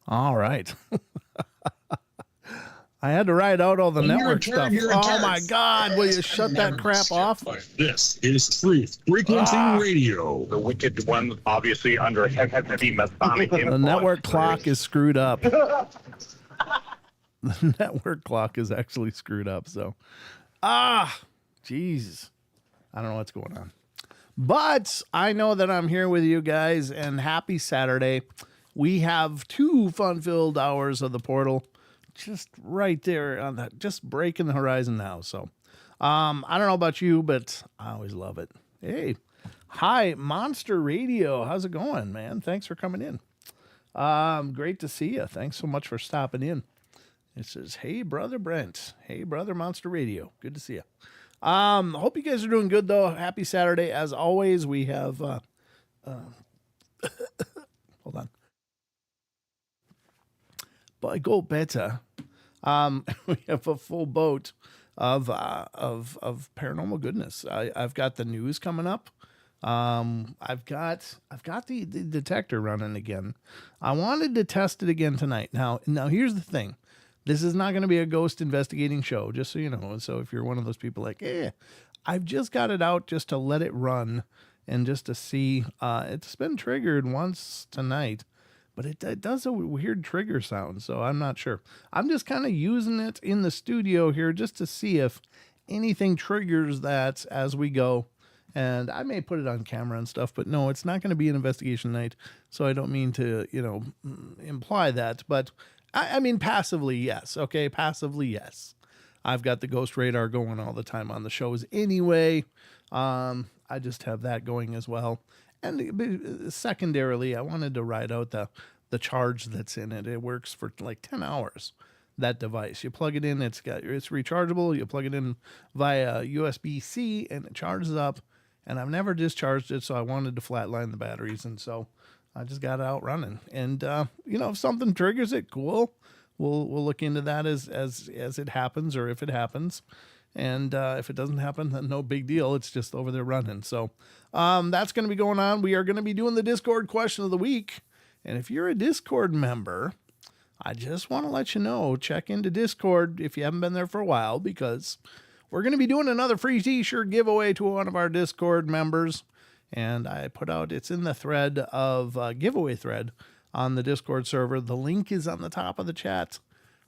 All right. I had to write out all the network stuff. Oh my God, will you shut that crap off? This is Truth Frequency Radio. The wicked one, obviously under heavy Masonic influence. The network clock is screwed up. The network clock is actually screwed up. So, jeez. I don't know what's going on. But I know that I'm here with you guys, and happy Saturday. We have 2 fun-filled hours of the portal just right there on that, just breaking the horizon now. So, I don't know about you, but I always love it. Hey, hi, Monster Radio. How's it going, man? Thanks for coming in. Great to see you. Thanks so much for stopping in. It says, hey, brother Brent. Hey, brother Monster Radio. Good to see you. Hope you guys are doing good, though. Happy Saturday. As always, we have, hold on. By Go Beta, we have a full boat of paranormal goodness. I've got the news coming up. I've got the detector running again. I wanted to test it again tonight. Now here's the thing. This is not going to be a ghost investigating show, just so you know. So if you're one of those people like, I've just got it out just to let it run and just to see. It's been triggered once tonight, but it does a weird trigger sound, so I'm not sure. I'm just kind of using it in the studio here just to see if anything triggers that as we go. And I may put it on camera and stuff, but no, it's not going to be an investigation night, so I don't mean to, imply that. But, I mean, passively, yes. Okay, passively, yes. I've got the Ghost Radar going all the time on the shows anyway. I just have that going as well. And secondarily, I wanted to ride out the charge that's in it. It works for like 10 hours, that device. You plug it in, it's rechargeable. You plug it in via USB-C and it charges up. And I've never discharged it, so I wanted to flatline the batteries. And so I just got it out running. And, if something triggers it, cool. We'll look into that as it happens, or if it happens. And if it doesn't happen, then no big deal. It's just over there running. So that's going to be going on. We are going to be doing the Discord question of the week. And if you're a Discord member, I just want to let you know, check into Discord if you haven't been there for a while, because we're going to be doing another free t-shirt giveaway to one of our Discord members. And I put out, it's in the thread of giveaway thread on the Discord server. The link is on the top of the chat,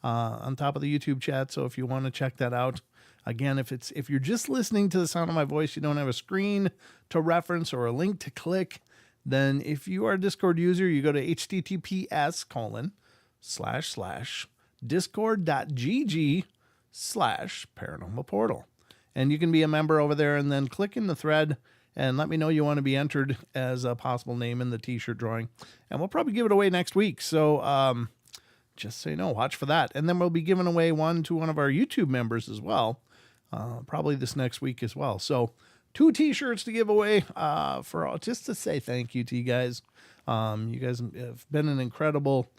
on top of the YouTube chat. So if you want to check that out, again, if you're just listening to the sound of my voice, you don't have a screen to reference or a link to click, then if you are a Discord user, you go to https://discord.gg/paranormal portal. And you can be a member over there and then click in the thread and let me know you want to be entered as a possible name in the t-shirt drawing. And we'll probably give it away next week. So just so you know, watch for that. And then we'll be giving away one to one of our YouTube members as well, probably this next week as well. So 2 t-shirts to give away just to say thank you to you guys. You guys have been an incredible,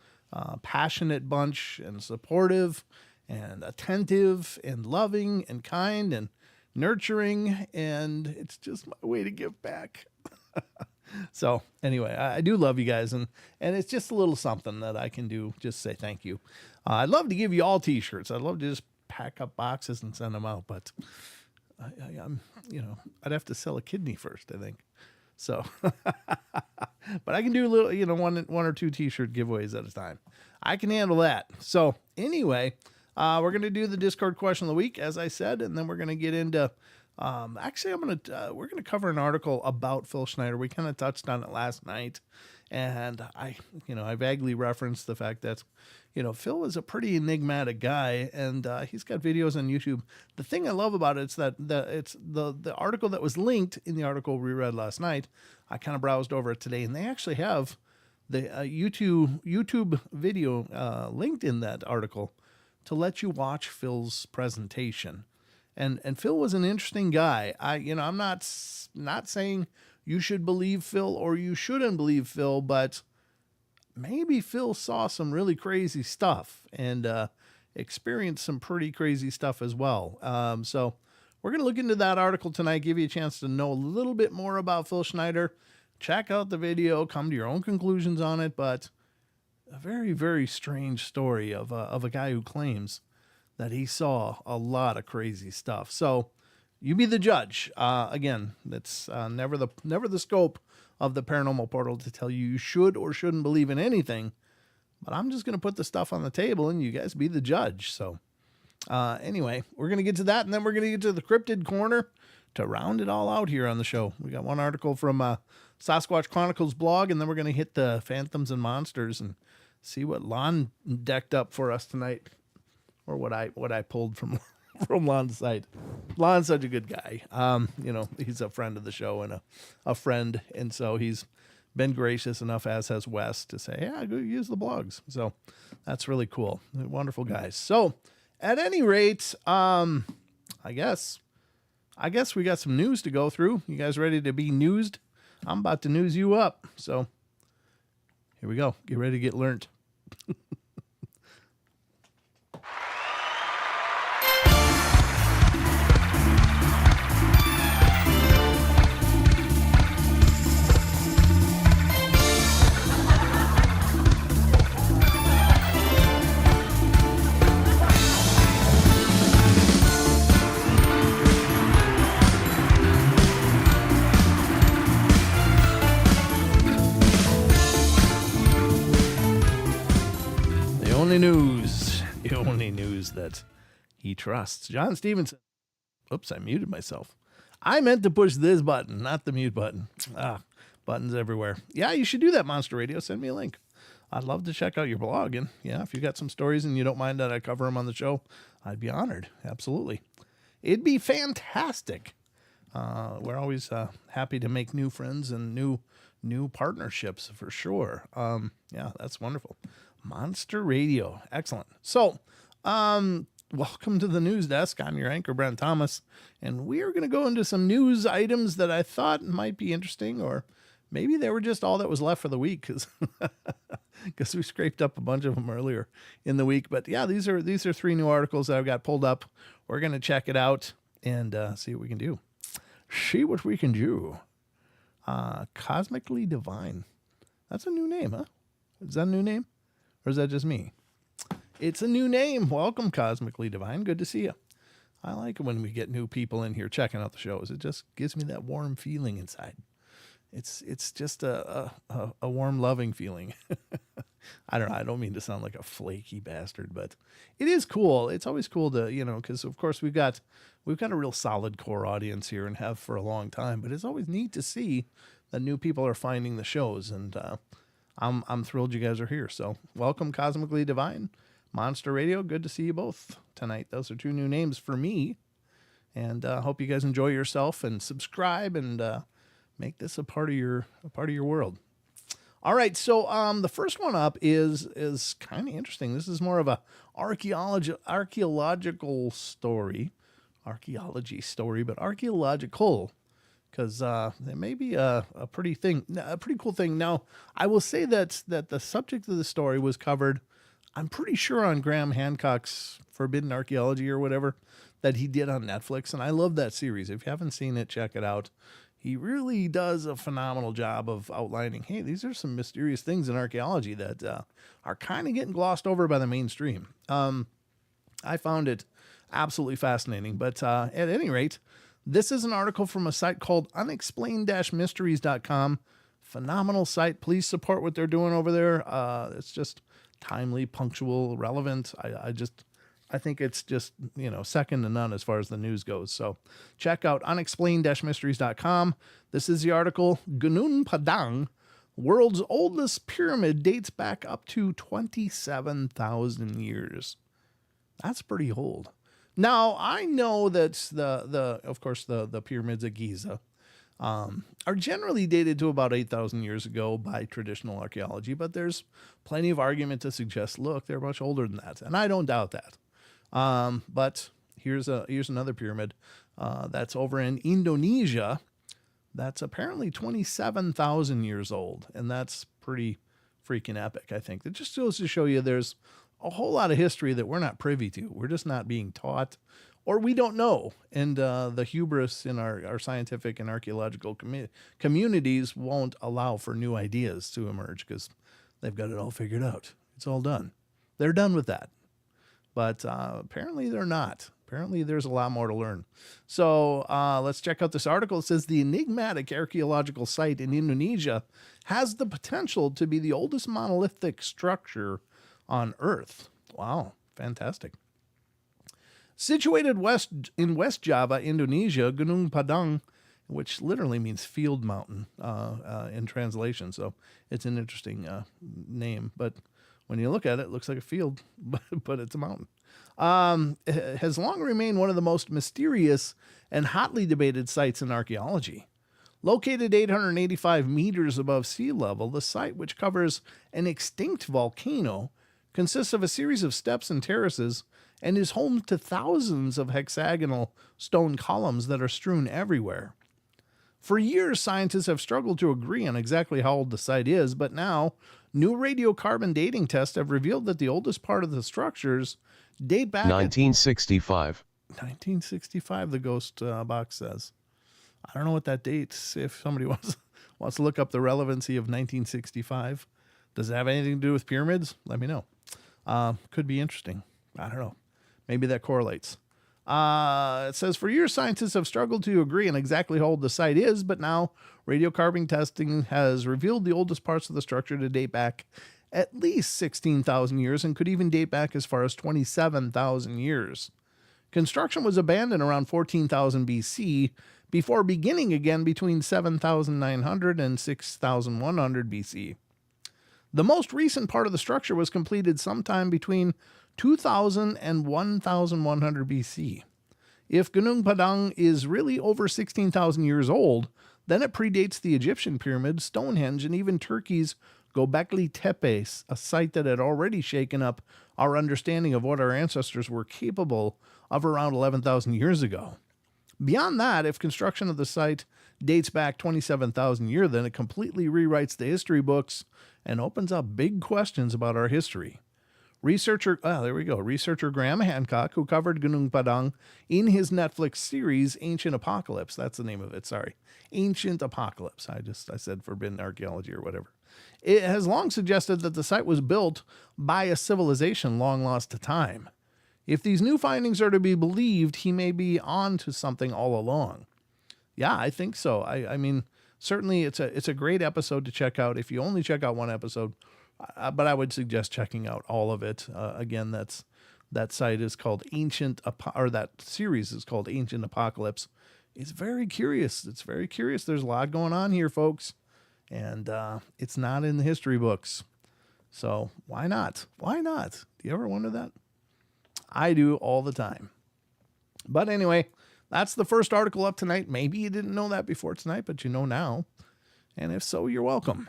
passionate bunch, and supportive and attentive and loving and kind and nurturing, and it's just my way to give back. So anyway, I do love you guys, and it's just a little something that I can do, just say thank you. I'd love to give you all t-shirts. I'd love to just pack up boxes and send them out, but I'm I'd have to sell a kidney first, I think. So, but I can do a little, one or 2 t-shirt giveaways at a time. I can handle that. So anyway, we're going to do the Discord question of the week, as I said, and then we're going to get into, we're going to cover an article about Phil Schneider. We kind of touched on it last night, and I vaguely referenced the fact that, Phil is a pretty enigmatic guy, and he's got videos on YouTube. The thing I love about it is that it's the article that was linked in the article we read last night. I kind of browsed over it today, and they actually have the YouTube video linked in that article to let you watch Phil's presentation. And Phil was an interesting guy. I'm not saying you should believe Phil or you shouldn't believe Phil, but maybe Phil saw some really crazy stuff and experienced some pretty crazy stuff as well. So we're going to look into that article tonight, give you a chance to know a little bit more about Phil Schneider. Check out the video, come to your own conclusions on it, but a very, very strange story of a guy who claims that he saw a lot of crazy stuff. So you be the judge. Again, that's never the scope of the Paranormal Portal to tell you should or shouldn't believe in anything. But I'm just going to put the stuff on the table and you guys be the judge. So anyway, we're going to get to that, and then we're going to get to the Cryptid Corner to round it all out here on the show. We got one article from Sasquatch Chronicles blog, and then we're going to hit the Phantoms and Monsters and see what Lon decked up for us tonight, or what I pulled from Lon's site. Lon's such a good guy. He's a friend of the show and a friend, and so he's been gracious enough, as has Wes, to say, yeah, go use the blogs. So that's really cool. They're wonderful guys. So at any rate, I guess we got some news to go through. You guys ready to be newsed? I'm about to news you up. So here we go. Get ready to get learnt. The only news that he trusts. John Stevenson. Oops, I muted myself. I meant to push this button, not the mute button. Buttons everywhere. Yeah, you should do that, Monster Radio. Send me a link. I'd love to check out your blog. And yeah, if you got some stories and you don't mind that I cover them on the show, I'd be honored. Absolutely. It'd be fantastic. We're always happy to make new friends and new partnerships for sure. Yeah, that's wonderful. Monster Radio. Excellent. So, welcome to the news desk. I'm your anchor, Brent Thomas, and we are going to go into some news items that I thought might be interesting, or maybe they were just all that was left for the week because we scraped up a bunch of them earlier in the week. But yeah, these are 3 new articles that I've got pulled up. We're going to check it out and see what we can do. See what we can do. Cosmically Divine. That's a new name, huh? Is that a new name? Or is that just me? It's a new name. Welcome, Cosmically Divine. Good to see you. I like it when we get new people in here checking out the shows. It just gives me that warm feeling inside. It's just a warm, loving feeling. I don't know. I don't mean to sound like a flaky bastard, but it is cool. It's always cool to, because of course we've got a real solid core audience here and have for a long time, but it's always neat to see that new people are finding the shows. And, I'm thrilled you guys are here. So welcome, Cosmically Divine, Monster Radio. Good to see you both tonight. Those are 2 new names for me, and hope you guys enjoy yourself and subscribe and, make this a part of your world. All right, so the first one up is kind of interesting. This is more of a archaeological story, but archaeological, because there may be a pretty cool thing. Now, I will say that the subject of the story was covered, I'm pretty sure, on Graham Hancock's Forbidden Archaeology or whatever that he did on Netflix, and I love that series. If you haven't seen it, check it out. He really does a phenomenal job of outlining, hey, these are some mysterious things in archaeology that are kind of getting glossed over by the mainstream. I found it absolutely fascinating. But at any rate, this is an article from a site called unexplained-mysteries.com. Phenomenal site. Please support what they're doing over there. It's just timely, punctual, relevant. I think it's just, second to none as far as the news goes. So check out unexplained-mysteries.com. This is the article, Gunung Padang, world's oldest pyramid, dates back up to 27,000 years. That's pretty old. Now, I know that the pyramids at Giza are generally dated to about 8,000 years ago by traditional archaeology, but there's plenty of argument to suggest, look, they're much older than that. And I don't doubt that. But here's another pyramid that's over in Indonesia that's apparently 27,000 years old, and that's pretty freaking epic. I think that just goes to show you there's a whole lot of history that we're not privy to. We're just not being taught, or we don't know, and the hubris in our scientific and archaeological communities won't allow for new ideas to emerge because they've got it all figured out. It's all done. They're done with that. But apparently they're not. Apparently there's a lot more to learn. So let's check out this article. It says the enigmatic archaeological site in Indonesia has the potential to be the oldest monolithic structure on Earth. Wow, fantastic. Situated in West Java, Indonesia, Gunung Padang, which literally means field mountain in translation. So it's an interesting name, but when you look at it, it looks like a field, but it's a mountain. It has long remained one of the most mysterious and hotly debated sites in archaeology. Located 885 meters above sea level, the site, which covers an extinct volcano, consists of a series of steps and terraces and is home to thousands of hexagonal stone columns that are strewn everywhere. For years, scientists have struggled to agree on exactly how old the site is, but now new radiocarbon dating tests have revealed that the oldest part of the structures date back 1965. 1965, the ghost box says. I don't know what that dates. If somebody wants to look up the relevancy of 1965, does it have anything to do with pyramids? Let me know. Could be interesting. I don't know. Maybe that correlates. It says, for years, scientists have struggled to agree on exactly how old the site is, but now radiocarbon testing has revealed the oldest parts of the structure to date back at least 16,000 years and could even date back as far as 27,000 years. Construction was abandoned around 14,000 BC before beginning again between 7,900 and 6,100 BC. The most recent part of the structure was completed sometime between 2000 and 1100 BC. If Gunung Padang is really over 16,000 years old, then it predates the Egyptian pyramids, Stonehenge, and even Turkey's Göbekli Tepe, a site that had already shaken up our understanding of what our ancestors were capable of around 11,000 years ago. Beyond that, if construction of the site dates back 27,000 years, then it completely rewrites the history books and opens up big questions about our history. Researcher Graham Hancock, who covered Gunung Padang in his Netflix series Ancient Apocalypse, that's the name of it, sorry, Ancient Apocalypse, I said Forbidden Archaeology or whatever. It has long suggested that the site was built by a civilization long lost to time. If these new findings are to be believed, he may be on to something all along. Yeah, I think so. I mean, certainly it's a great episode to check out if you only check out one episode, but I would suggest checking out all of it. Again, that site is called that series is called Ancient Apocalypse. It's very curious. There's a lot going on here, folks, and it's not in the history books. So why not? Why not? Do you ever wonder that? I do all the time. But anyway, that's the first article up tonight. Maybe you didn't know that before tonight, but you know now. And if so, you're welcome.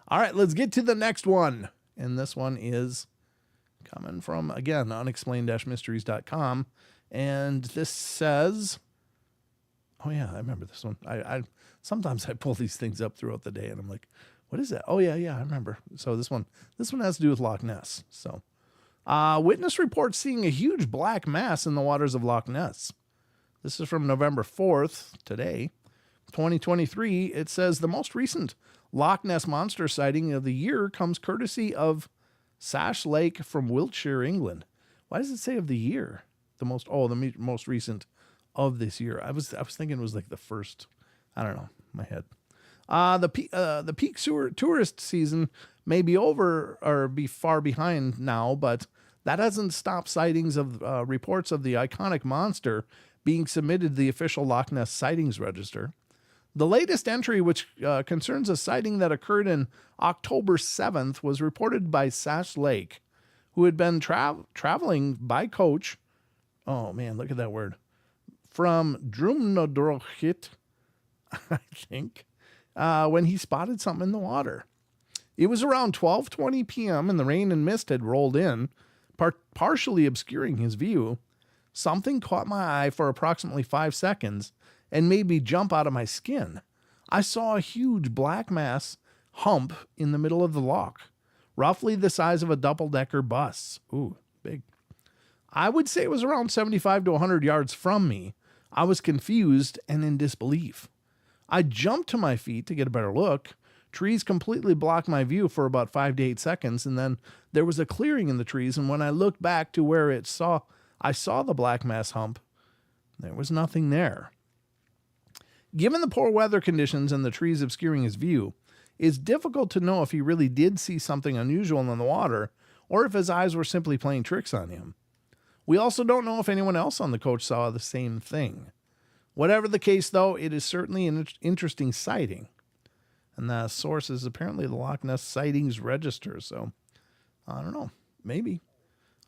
All right, let's get to the next one. And this one is coming from, again, unexplained-mysteries.com. And this says, oh yeah, I remember this one. I sometimes I pull these things up throughout the day and I'm like, what is that? Oh yeah, I remember. So this one has to do with Loch Ness. So witness reports seeing a huge black mass in the waters of Loch Ness. This is from November 4th, today, 2023. It says the most recent Loch Ness monster sighting of the year comes courtesy of Sash Lake from Wiltshire, England. Why does it say of the year? The most recent of this year. I was thinking it was like the first. I don't know. My head. The peak tourist season may be over or be far behind now, but that hasn't stopped sightings of reports of the iconic monster being submitted to the official Loch Ness sightings register. The latest entry, which concerns a sighting that occurred in October 7th, was reported by Sash Lake, who had been traveling by coach. Oh man, look at that word. From Drumnadrochit, I think, when he spotted something in the water. It was around 12:20 p.m. and the rain and mist had rolled in, partially obscuring his view. Something caught my eye for approximately 5 seconds and made me jump out of my skin. I saw a huge black mass hump in the middle of the loch, roughly the size of a double-decker bus. Ooh, big. I would say it was around 75 to 100 yards from me. I was confused and in disbelief. I jumped to my feet to get a better look. Trees completely blocked my view for about 5 to 8 seconds, and then there was a clearing in the trees, and when I looked back to where I saw the black mass hump, there was nothing there. Given the poor weather conditions and the trees obscuring his view, it's difficult to know if he really did see something unusual in the water or if his eyes were simply playing tricks on him. We also don't know if anyone else on the coach saw the same thing. Whatever the case, though, it is certainly an interesting sighting. And the source is apparently the Loch Ness Sightings Register. So, I don't know. Maybe.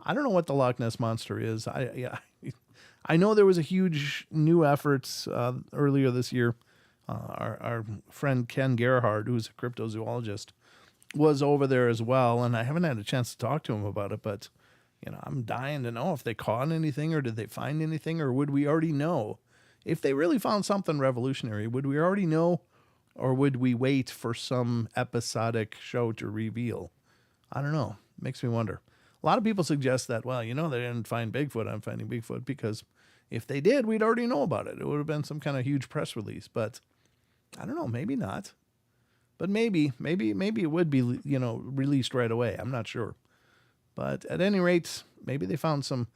I don't know what the Loch Ness Monster is. I know there was a huge new effort earlier this year. Our friend Ken Gerhard, who's a cryptozoologist, was over there as well. And I haven't had a chance to talk to him about it. But, I'm dying to know if they caught anything or did they find anything or would we already know? If they really found something revolutionary, would we already know? Or would we wait for some episodic show to reveal? I don't know. Makes me wonder. A lot of people suggest that, well, they didn't find Bigfoot. I'm finding Bigfoot because if they did, we'd already know about it. It would have been some kind of huge press release. But I don't know. Maybe not. But maybe it would be, released right away. I'm not sure. But at any rate, maybe they found some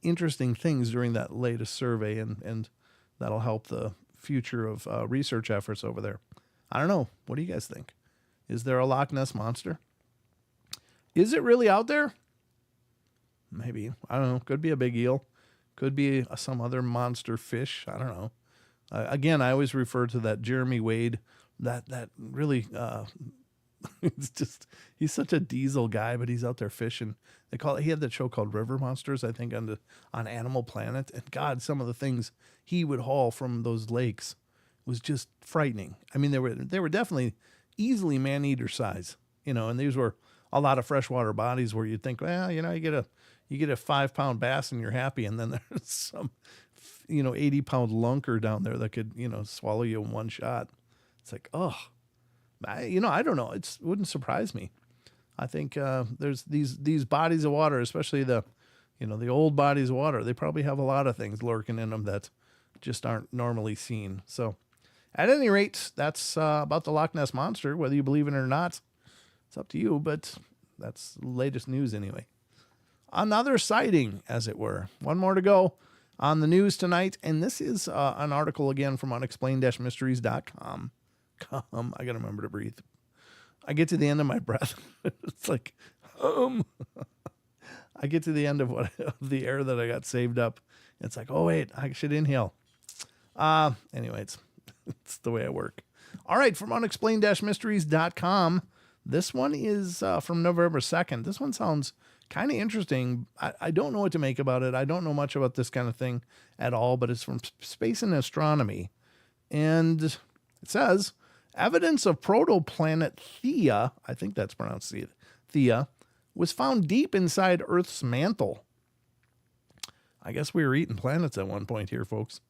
interesting things during that latest survey, and that'll help the future of research efforts over there. I don't know. What do you guys think? Is there a Loch Ness Monster? Is it really out there? Maybe. I don't know. Could be a big eel. Could be some other monster fish. I don't know. Again, I always refer to that Jeremy Wade, that really He's such a diesel guy, but he's out there fishing. He had that show called River Monsters, I think, on Animal Planet. And God, some of the things he would haul from those lakes was just frightening. I mean, they were definitely easily man-eater size, and these were a lot of freshwater bodies where you'd think, well, you get a 5-pound bass and you're happy. And then there's some, 80-pound lunker down there that could, swallow you in one shot. It's like, oh, I don't know. It wouldn't surprise me. I think there's these bodies of water, especially the old bodies of water. They probably have a lot of things lurking in them that just aren't normally seen. So at any rate, that's about the Loch Ness Monster. Whether you believe in it or not, it's up to you, but that's the latest news anyway. Another sighting, as it were. One more to go on the news tonight, and this is an article again from unexplained-mysteries.com. I got to remember to breathe. I get to the end of my breath. It's like, I get to the end of the air that I got saved up. It's like, oh, wait, I should inhale. Anyway, it's the way I work. All right, from unexplained-mysteries.com. This one is from November 2nd. This one sounds kind of interesting. I don't know what to make about it. I don't know much about this kind of thing at all, but it's from Space and Astronomy. And it says, evidence of protoplanet Theia, I think that's pronounced Theia, was found deep inside Earth's mantle. I guess we were eating planets at one point here, folks.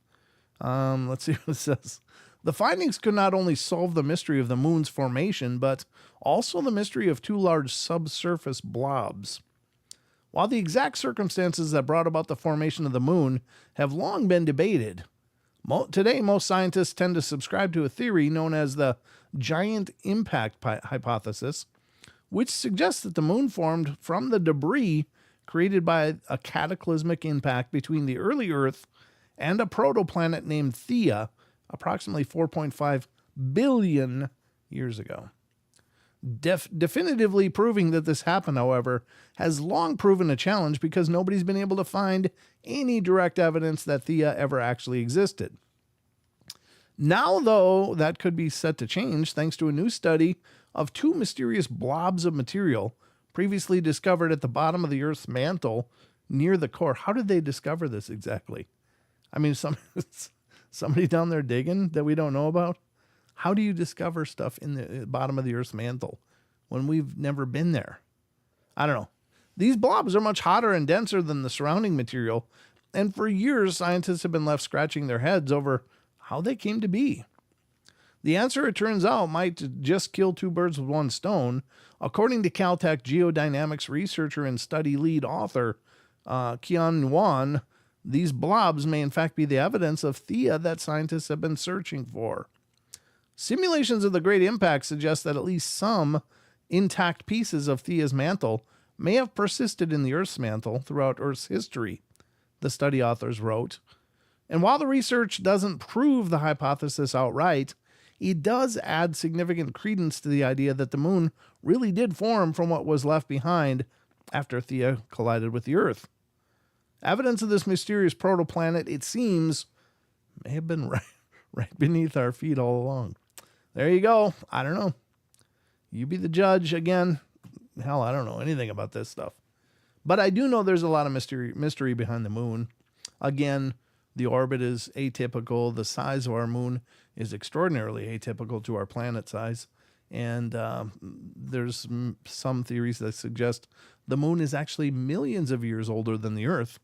Let's see what it says. The findings could not only solve the mystery of the moon's formation, but also the mystery of two large subsurface blobs. While the exact circumstances that brought about the formation of the moon have long been debated, today most scientists tend to subscribe to a theory known as the giant impact hypothesis, which suggests that the moon formed from the debris created by a cataclysmic impact between the early Earth and a protoplanet named Theia, approximately 4.5 billion years ago. Definitively proving that this happened, however, has long proven a challenge because nobody's been able to find any direct evidence that Theia ever actually existed. Now, though, that could be set to change thanks to a new study of two mysterious blobs of material previously discovered at the bottom of the Earth's mantle near the core. How did they discover this exactly? I mean, somebody down there digging that we don't know about? How do you discover stuff in the bottom of the Earth's mantle when we've never been there? I don't know. These blobs are much hotter and denser than the surrounding material, and for years, scientists have been left scratching their heads over how they came to be. The answer, it turns out, might just kill two birds with one stone. According to Caltech geodynamics researcher and study lead author Qian Yuan, these blobs may in fact be the evidence of Theia that scientists have been searching for. Simulations of the Great Impact suggest that at least some intact pieces of Theia's mantle may have persisted in the Earth's mantle throughout Earth's history, the study authors wrote. And while the research doesn't prove the hypothesis outright, it does add significant credence to the idea that the moon really did form from what was left behind after Theia collided with the Earth. Evidence of this mysterious protoplanet, it seems, may have been right beneath our feet all along. There you go. I don't know. You be the judge again. Hell, I don't know anything about this stuff. But I do know there's a lot of mystery behind the moon. Again, the orbit is atypical. The size of our moon is extraordinarily atypical to our planet size. And there's some theories that suggest the moon is actually millions of years older than the Earth.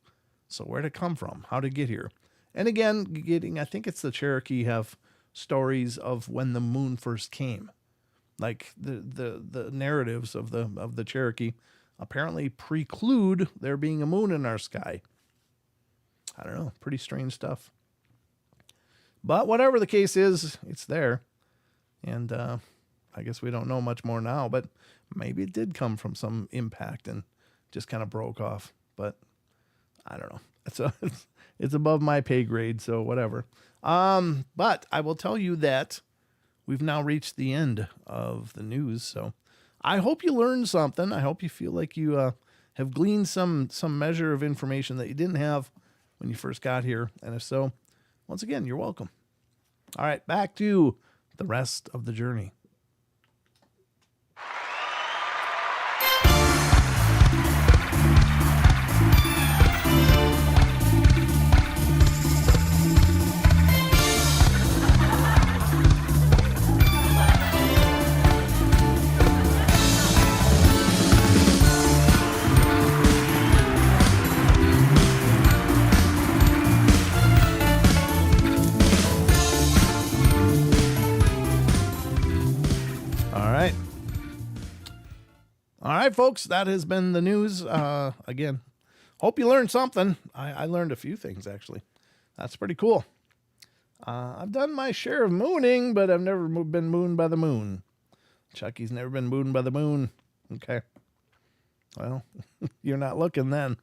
So where'd it come from? How'd it get here? And again, I think it's the Cherokee have stories of when the moon first came. Like the narratives of the Cherokee apparently preclude there being a moon in our sky. I don't know, pretty strange stuff. But whatever the case is, it's there. And I guess we don't know much more now, but maybe it did come from some impact and just kind of broke off. But I don't know. It's above my pay grade, so whatever. But I will tell you that we've now reached the end of the news. So I hope you learned something. I hope you feel like you have gleaned some measure of information that you didn't have when you first got here. And if so, once again, you're welcome. All right, back to the rest of the journey. right, folks, that has been the news. Again, hope you learned something. I learned a few things, actually. That's pretty cool. I've done my share of mooning, but I've never been mooned by the moon. Chucky's never been mooned by the moon. Okay. Well, you're not looking then.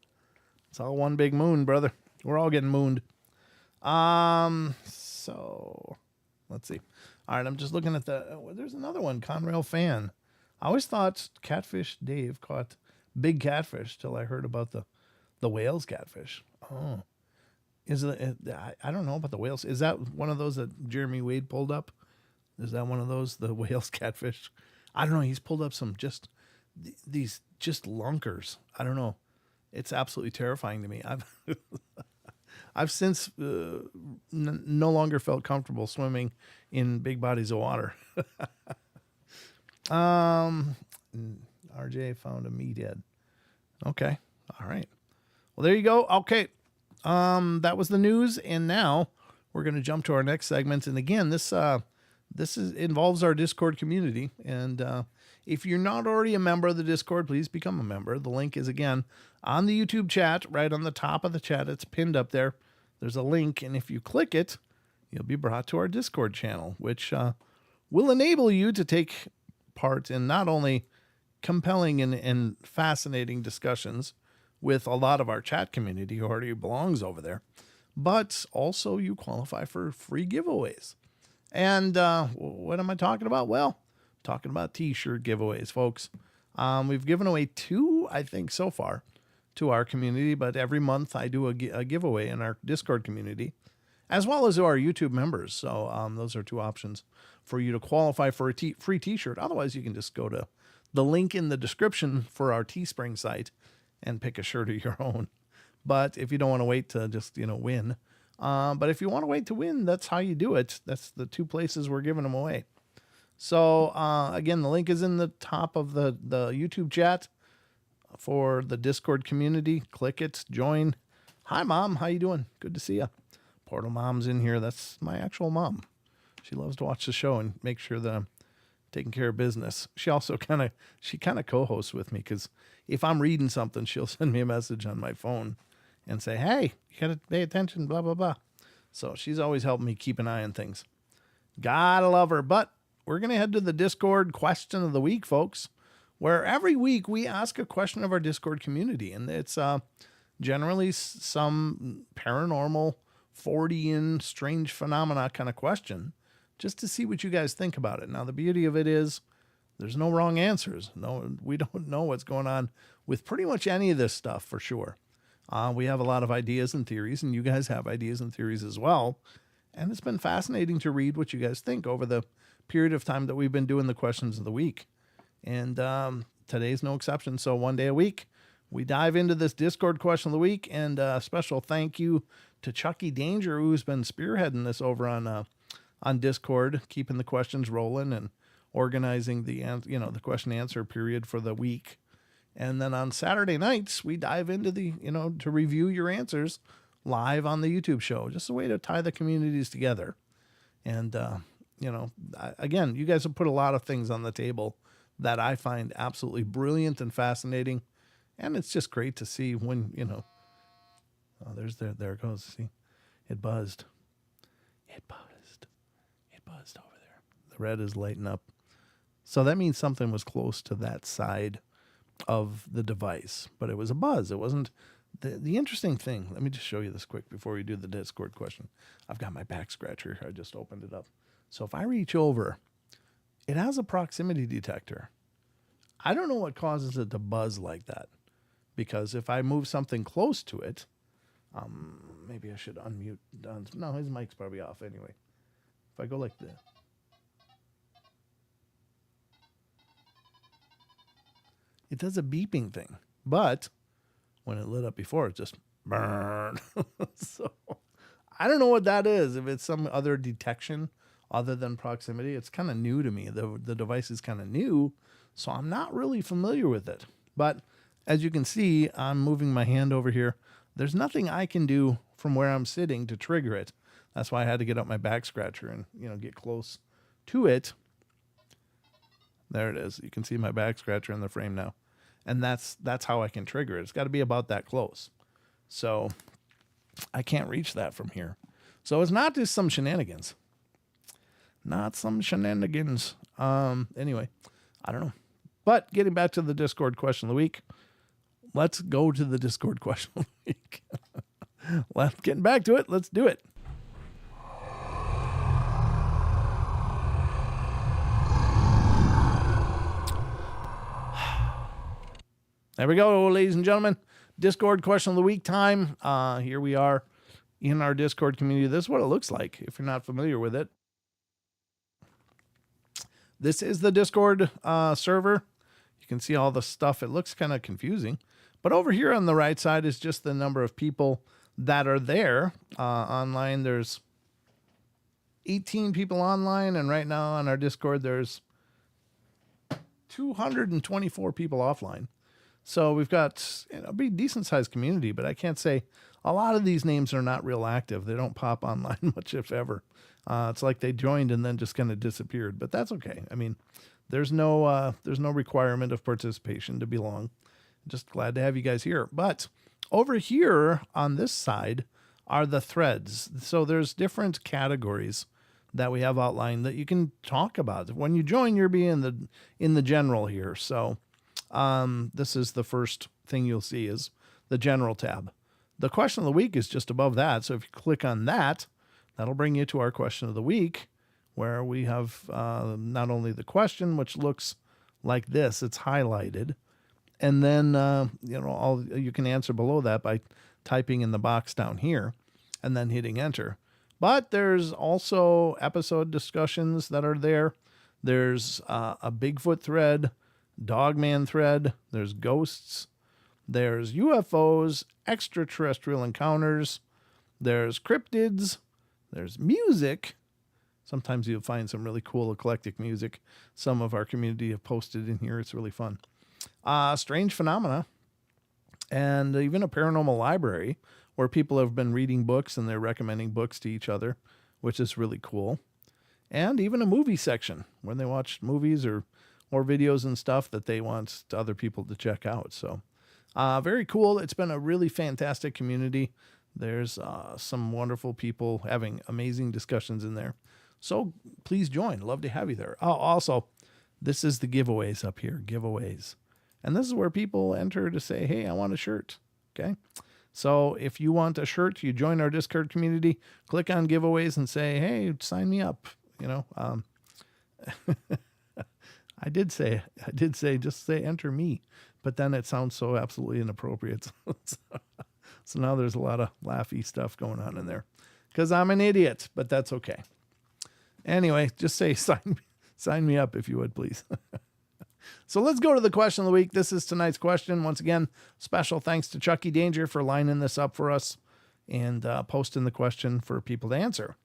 It's all one big moon, brother. We're all getting mooned. So let's see. All right, I'm just looking at there's another one, Conrail fan. I always thought Catfish Dave caught big catfish till I heard about the whales catfish. Oh. Is it? I don't know about the whales. Is that one of those that Jeremy Wade pulled up? Is that one of those, the whales catfish? I don't know. He's pulled up some these lunkers. I don't know. It's absolutely terrifying to me. I've since no longer felt comfortable swimming in big bodies of water. RJ found a meathead. Okay. All right. Well, there you go. Okay. That was the news, and now we're going to jump to our next segment. And again, this involves our Discord community. And if you're not already a member of the Discord, please become a member. The link is, again, on the YouTube chat, right on the top of the chat. It's pinned up there. There's a link, and if you click it, you'll be brought to our Discord channel, which will enable you to take part in not only compelling and fascinating discussions with a lot of our chat community who already belongs over there, but also you qualify for free giveaways. And what am I talking about? Well, talking about t-shirt giveaways, folks. We've given away 2, I think, so far to our community, but every month I do a giveaway in our Discord community, as well as to our YouTube members. So those are 2 options for you to qualify for a free t-shirt. Otherwise, you can just go to the link in the description for our Teespring site and pick a shirt of your own. But if you don't want to wait to just, win, but if you want to wait to win, that's how you do it. That's the 2 places we're giving them away. So again, the link is in the top of the YouTube chat for the Discord community. Click it, join. Hi, Mom. How you doing? Good to see you. Portal Mom's in here. That's my actual mom. She loves to watch the show and make sure that I'm taking care of business. She also kind of co-hosts with me, because if I'm reading something, she'll send me a message on my phone and say, hey, you got to pay attention, blah, blah, blah. So she's always helping me keep an eye on things. Gotta love her. But we're going to head to the Discord question of the week, folks, where every week we ask a question of our Discord community. And it's generally some paranormal, 40-in strange phenomena kind of question, just to see what you guys think about it. Now, the beauty of it is there's no wrong answers. No, we don't know what's going on with pretty much any of this stuff for sure. We have a lot of ideas and theories, and you guys have ideas and theories as well. And it's been fascinating to read what you guys think over the period of time that we've been doing the questions of the week. And today's no exception. So one day a week, we dive into this Discord question of the week. And a special thank you to Chucky Danger, who's been spearheading this over on Discord, keeping the questions rolling and organizing the question answer period for the week. And then on Saturday nights, we dive into to review your answers live on the YouTube show. Just a way to tie the communities together. And, again, you guys have put a lot of things on the table that I find absolutely brilliant and fascinating. And it's just great to see when, oh, there it goes. See, it buzzed. It buzzed over there. The red is lighting up. So that means something was close to that side of the device, but it was a buzz. It wasn't the interesting thing. Let me just show you this quick before we do the Discord question. I've got my back scratcher. I just opened it up. So if I reach over, it has a proximity detector. I don't know what causes it to buzz like that, because if I move something close to it, maybe I should unmute. No, his mic's probably off anyway. If I go like this. It does a beeping thing, but when it lit up before, it just burned. So I don't know what that is. If it's some other detection other than proximity, it's kind of new to me. The device is kind of new, so I'm not really familiar with it. But as you can see, I'm moving my hand over here. There's nothing I can do from where I'm sitting to trigger it. That's why I had to get up my back scratcher and, get close to it. There it is. You can see my back scratcher in the frame now. And that's how I can trigger it. It's got to be about that close. So I can't reach that from here. So it's not just some shenanigans. Not some shenanigans. Anyway, I don't know. But getting back to the Discord question of the week, let's go to the Discord question of the week. Getting back to it, let's do it. There we go, ladies and gentlemen. Discord question of the week time. Here we are in our Discord community. This is what it looks like if you're not familiar with it. This is the Discord server. You can see all the stuff. It looks kind of confusing. But over here on the right side is just the number of people that are there. Online, there's 18 people online. And right now on our Discord, there's 224 people offline. So we've got a pretty decent sized community, but I can't say a lot of these names are not real active. They don't pop online much, if ever. It's like they joined and then just kind of disappeared, but that's okay. I mean, there's no requirement of participation to belong. Just glad to have you guys here. But over here on this side are the threads. So there's different categories that we have outlined that you can talk about. When you join, you're being in the general here. So this is the first thing you'll see is the general tab. The question of the week is just above that. So if you click on that, that'll bring you to our question of the week, where we have not only the question, which looks like this, it's highlighted, and then you can answer below that by typing in the box down here and then hitting enter. But there's also episode discussions that are there. There's a Bigfoot thread, Dogman thread, there's ghosts, there's UFOs, extraterrestrial encounters, there's cryptids, there's music. Sometimes you'll find some really cool eclectic music. Some of our community have posted in here. It's really fun. Strange phenomena, and even a paranormal library where people have been reading books and they're recommending books to each other, which is really cool. And even a movie section where they watch movies or videos and stuff that they want other people to check out. So very cool. It's been a really fantastic community. There's some wonderful people having amazing discussions in there. So please join. Love to have you there. Oh, also, this is the giveaways up here. Giveaways. And this is where people enter to say, hey, I want a shirt. Okay. So if you want a shirt, you join our Discord community, click on giveaways and say, hey, sign me up. I did say, just say enter me, but then it sounds so absolutely inappropriate. So now there's a lot of laughy stuff going on in there because I'm an idiot, but that's okay. Anyway, just say sign me up if you would, please. So let's go to the question of the week. This is tonight's question. Once again, special thanks to Chucky Danger for lining this up for us and posting the question for people to answer.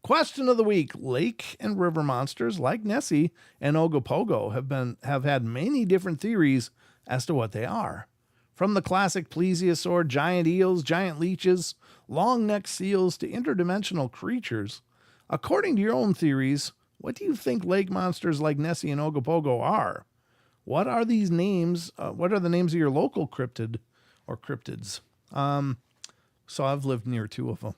Question of the week: lake and river monsters like Nessie and Ogopogo have had many different theories as to what they are. From the classic plesiosaur, giant eels, giant leeches, long-necked seals to interdimensional creatures. According to your own theories, what do you think lake monsters like Nessie and Ogopogo are? What are these names? What are the names of your local cryptid or cryptids? So I've lived near two of them.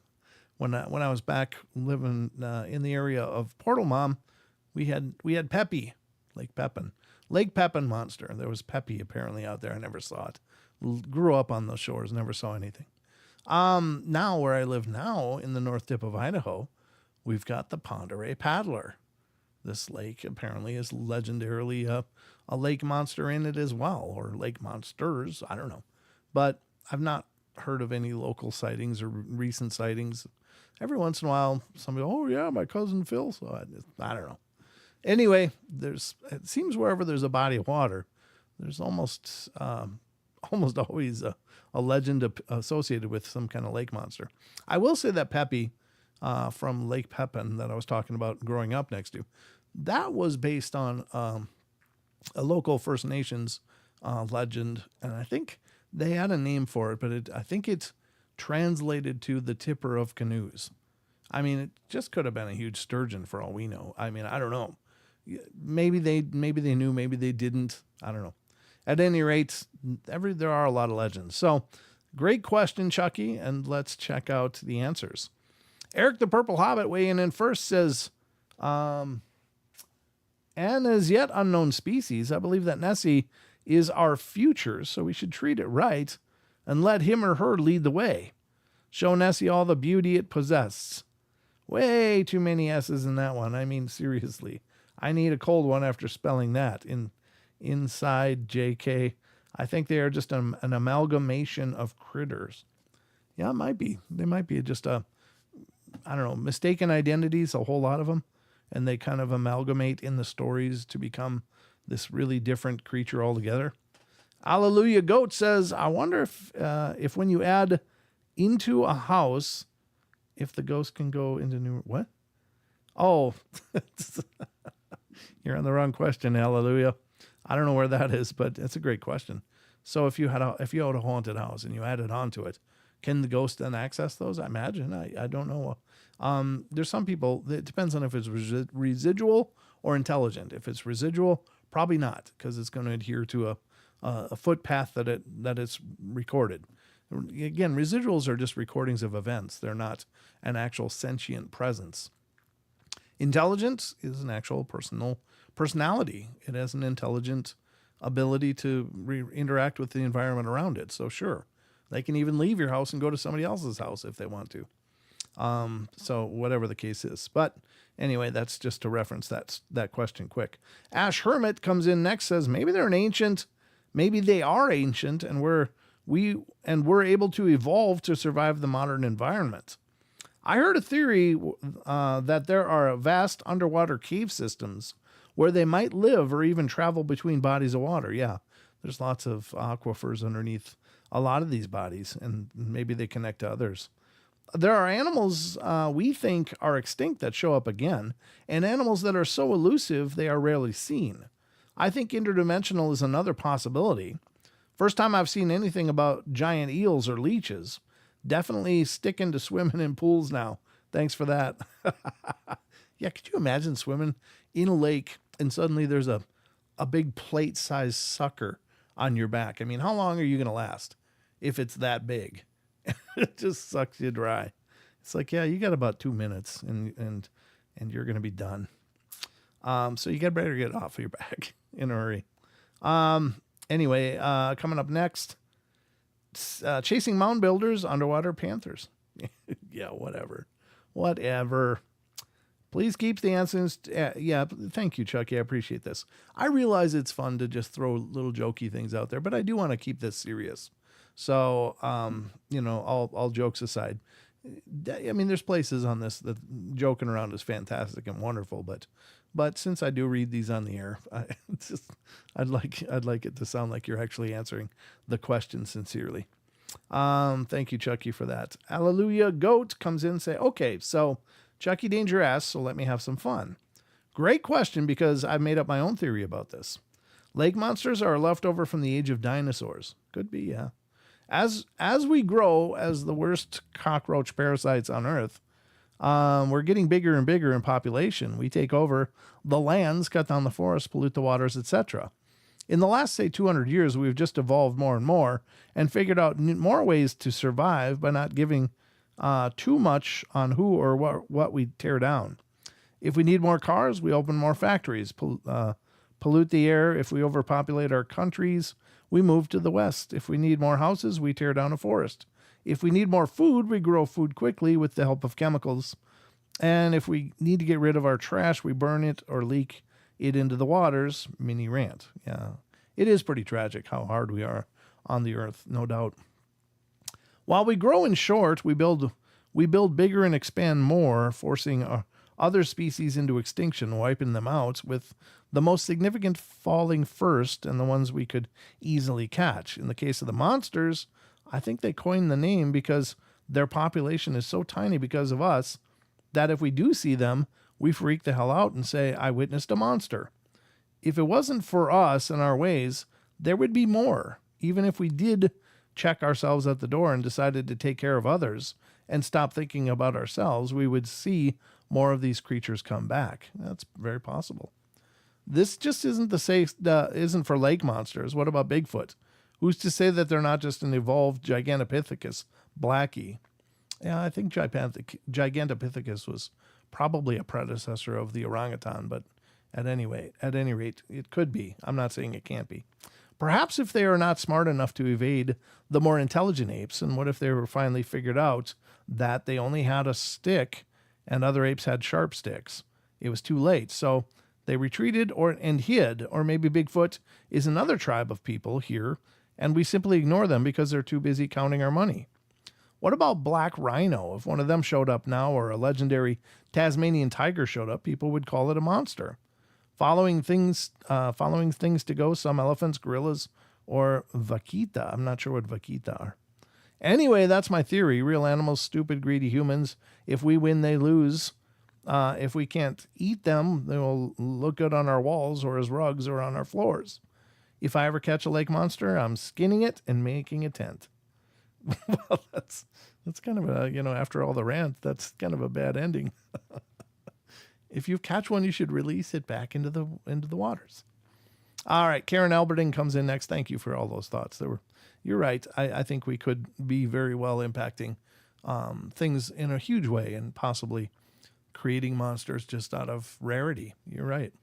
When I was back living in the area of Portal Mom, we had Peppy, Lake Pepin monster. There was Peppy apparently out there. I never saw it. Grew up on those shores, never saw anything. Now where I live now in the north tip of Idaho, we've got the Ponderay Paddler. This lake apparently is legendarily a lake monster in it as well, or lake monsters. I don't know, but I've not heard of any local sightings or recent sightings. Every once in a while, somebody, oh yeah, my cousin Phil saw it. I don't know. Anyway, it seems wherever there's a body of water, there's almost always a legend associated with some kind of lake monster. I will say that Peppy from Lake Pepin that I was talking about growing up next to, that was based on a local First Nations legend, and I think they had a name for it, but I think it's translated to the tipper of canoes. I mean, it just could have been a huge sturgeon for all we know. I mean, I don't know. Maybe they knew, maybe they didn't. I don't know. at any rate, there are a lot of legends. So great question, Chucky, and let's check out the answers. Eric the Purple Hobbit weighing in first says, an as yet unknown species. I believe that Nessie is our future, so we should treat it right and let him or her lead the way. Show Nessie all the beauty it possesses. Way too many S's in that one. I mean, seriously. I need a cold one after spelling that. Inside JK. I think they are just an amalgamation of critters. Yeah, it might be. They might be just mistaken identities, a whole lot of them. And they kind of amalgamate in the stories to become this really different creature altogether. Alleluia Goat says, I wonder if when you add into a house, if the ghost can go into new... What? Oh, you're on the wrong question, Hallelujah. I don't know where that is, but it's a great question. So if you had a haunted house and you added onto it, can the ghost then access those? I imagine. I don't know. There's some people, it depends on if it's residual or intelligent. If it's residual, probably not, because it's going to adhere to a footpath that it's recorded. Again, residuals are just recordings of events. They're not an actual sentient presence. Intelligence is an actual personality. It has an intelligent ability to interact with the environment around it. So sure, they can even leave your house and go to somebody else's house if they want to. So whatever the case is. But anyway, that's just to reference that question quick. Ash Hermit comes in next, says maybe they're maybe they are ancient and we're able to evolve to survive the modern environment. I heard a theory that there are vast underwater cave systems where they might live or even travel between bodies of water. Yeah, there's lots of aquifers underneath a lot of these bodies, and maybe they connect to others. There are animals we think are extinct that show up again, and animals that are so elusive they are rarely seen. I think interdimensional is another possibility. First time I've seen anything about giant eels or leeches. Definitely sticking to swimming in pools now. Thanks for that. Yeah, could you imagine swimming in a lake and suddenly there's a big plate-sized sucker on your back? I mean, how long are you going to last if it's that big? It just sucks you dry. It's like, yeah, you got about 2 minutes and you're going to be done. So you better get off of your back in a hurry. Anyway, coming up next, chasing mound builders, underwater panthers. Yeah, whatever. Please keep the answers. Yeah, thank you, Chucky. I appreciate this. I realize it's fun to just throw little jokey things out there, but I do want to keep this serious. So, all jokes aside, I mean, there's places on this that joking around is fantastic and wonderful, but since I do read these on the air, I'd like it to sound like you're actually answering the question sincerely. Thank you, Chucky, for that. Alleluia Goat comes in and say, okay, so Chucky Danger asks, so let me have some fun. Great question, because I've made up my own theory about this. Lake monsters are a leftover from the age of dinosaurs. Could be, yeah. As we grow as the worst cockroach parasites on Earth, we're getting bigger and bigger in population. We take over the lands, cut down the forests, pollute the waters, etc. In the last, say, 200 years, we've just evolved more and more and figured out more ways to survive by not giving too much on who or what we tear down. If we need more cars, we open more factories, pollute the air. If we overpopulate our countries, we move to the west. If we need more houses, we tear down a forest. If we need more food, we grow food quickly with the help of chemicals. And if we need to get rid of our trash, we burn it or leak it into the waters. Mini rant. Yeah, it is pretty tragic how hard we are on the earth, no doubt. While we grow in short, we build bigger and expand more, forcing other species into extinction, wiping them out, with the most significant falling first and the ones we could easily catch. In the case of the monsters, I think they coined the name because their population is so tiny because of us that if we do see them, we freak the hell out and say, I witnessed a monster. If it wasn't for us and our ways, there would be more. Even if we did check ourselves at the door and decided to take care of others and stop thinking about ourselves, we would see more of these creatures come back. That's very possible. This just isn't for lake monsters. What about Bigfoot? Who's to say that they're not just an evolved Gigantopithecus blackie? Yeah, I think Gigantopithecus was probably a predecessor of the orangutan, but at any rate, it could be. I'm not saying it can't be. Perhaps if they are not smart enough to evade the more intelligent apes, and what if they were finally figured out that they only had a stick and other apes had sharp sticks? It was too late, so they retreated and hid, or maybe Bigfoot is another tribe of people here, and we simply ignore them because they're too busy counting our money. What about black rhino? If one of them showed up now, or a legendary Tasmanian tiger showed up, people would call it a monster. Following things to go, some elephants, gorillas, or vaquita. I'm not sure what vaquita are. Anyway, that's my theory. Real animals, stupid, greedy humans. If we win, they lose. If we can't eat them, they will look good on our walls or as rugs or on our floors. If I ever catch a lake monster, I'm skinning it and making a tent. Well, that's kind of a, after all the rant, that's kind of a bad ending. If you catch one, you should release it back into the waters. All right, Karen Alberting comes in next. Thank you for all those thoughts. You're right. I think we could be very well impacting things in a huge way and possibly creating monsters just out of rarity. You're right.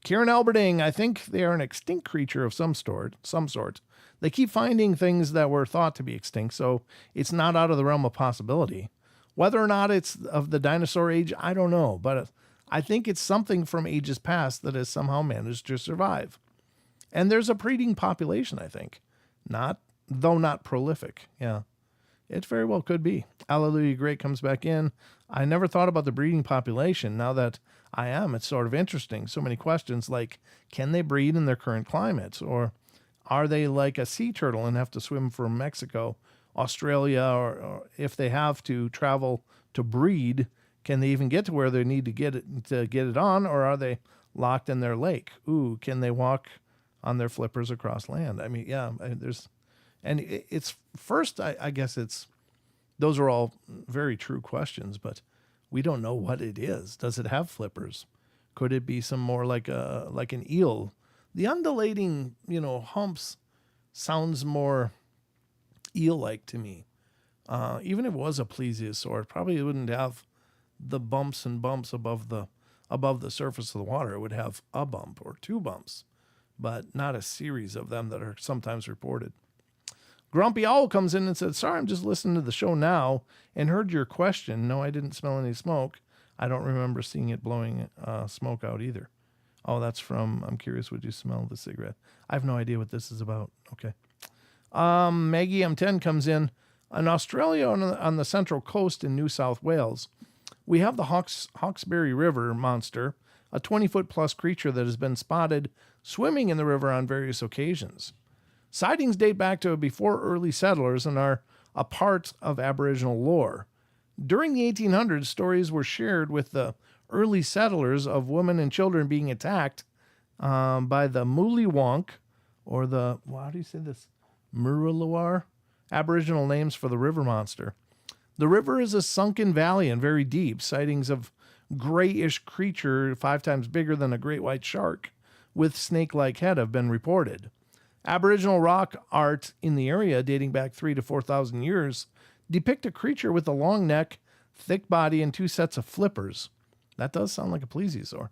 Karen Alberting, I think they are an extinct creature of some sort. They keep finding things that were thought to be extinct, so it's not out of the realm of possibility. Whether or not it's of the dinosaur age, I don't know, but I think it's something from ages past that has somehow managed to survive. And there's a breeding population, I think. Though not prolific. Yeah, it very well could be. Hallelujah Great comes back in. I never thought about the breeding population. Now that I am, it's sort of interesting. So many questions like, can they breed in their current climate? Or are they like a sea turtle and have to swim from Mexico, Australia, or if they have to travel to breed, can they even get to where they need to get it on, or are they locked in their lake? Ooh, can they walk on their flippers across land? I mean, yeah, it's first, I guess those are all very true questions, but we don't know what it is. Does it have flippers? Could it be some more like an eel? The undulating, humps sounds more eel-like to me. Even if it was a plesiosaur, it probably wouldn't have the bumps and bumps above the surface of the water. It would have a bump or two bumps, but not a series of them that are sometimes reported. Grumpy Owl comes in and said, sorry, I'm just listening to the show now and heard your question. No, I didn't smell any smoke. I don't remember seeing it blowing smoke out either. Oh, that's from, I'm curious, would you smell the cigarette? I have no idea what this is about. Okay. Maggie M10 comes in. In Australia, on the central coast in New South Wales, we have the Hawkesbury River monster, a 20-foot plus creature that has been spotted swimming in the river on various occasions. Sightings date back to before early settlers and are a part of Aboriginal lore. During the 1800s, stories were shared with the early settlers of women and children being attacked by the Muliwonk, or the, how do you say this? Muruluwar, Aboriginal names for the river monster. The river is a sunken valley and very deep. Sightings of grayish creature 5 times bigger than a great white shark with snake-like head have been reported. Aboriginal rock art in the area, dating back 3,000 to 4,000 years, depict a creature with a long neck, thick body, and 2 sets of flippers. That does sound like a plesiosaur.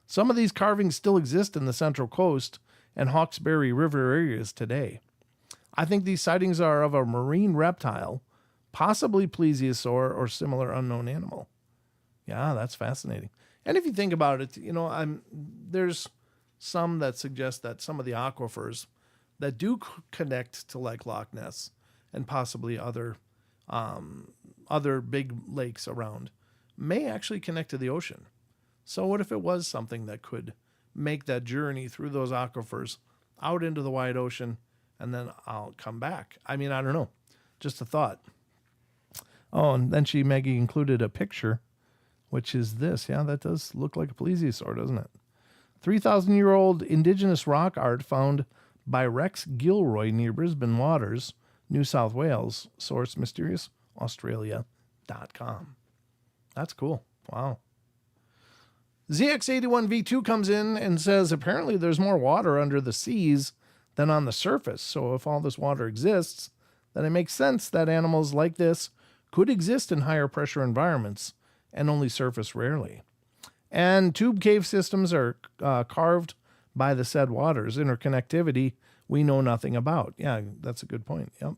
Some of these carvings still exist in the Central Coast and Hawkesbury River areas today. I think these sightings are of a marine reptile, possibly plesiosaur or similar unknown animal. Yeah, that's fascinating. And if you think about it, there's some that suggest that some of the aquifers that do connect to like Loch Ness and possibly other big lakes around may actually connect to the ocean. So what if it was something that could make that journey through those aquifers out into the wide ocean and then I'll come back? I mean, I don't know. Just a thought. Oh, and then Maggie included a picture, which is this. Yeah, that does look like a plesiosaur, doesn't it? 3,000-year-old indigenous rock art found by Rex Gilroy near Brisbane Waters, New South Wales. Source mysteriousaustralia.com. That's cool. Wow. ZX81V2 comes in and says, apparently there's more water under the seas than on the surface. So if all this water exists, then it makes sense that animals like this could exist in higher pressure environments and only surface rarely. And tube cave systems are carved by the said waters. Interconnectivity we know nothing about. Yeah, that's a good point. Yep.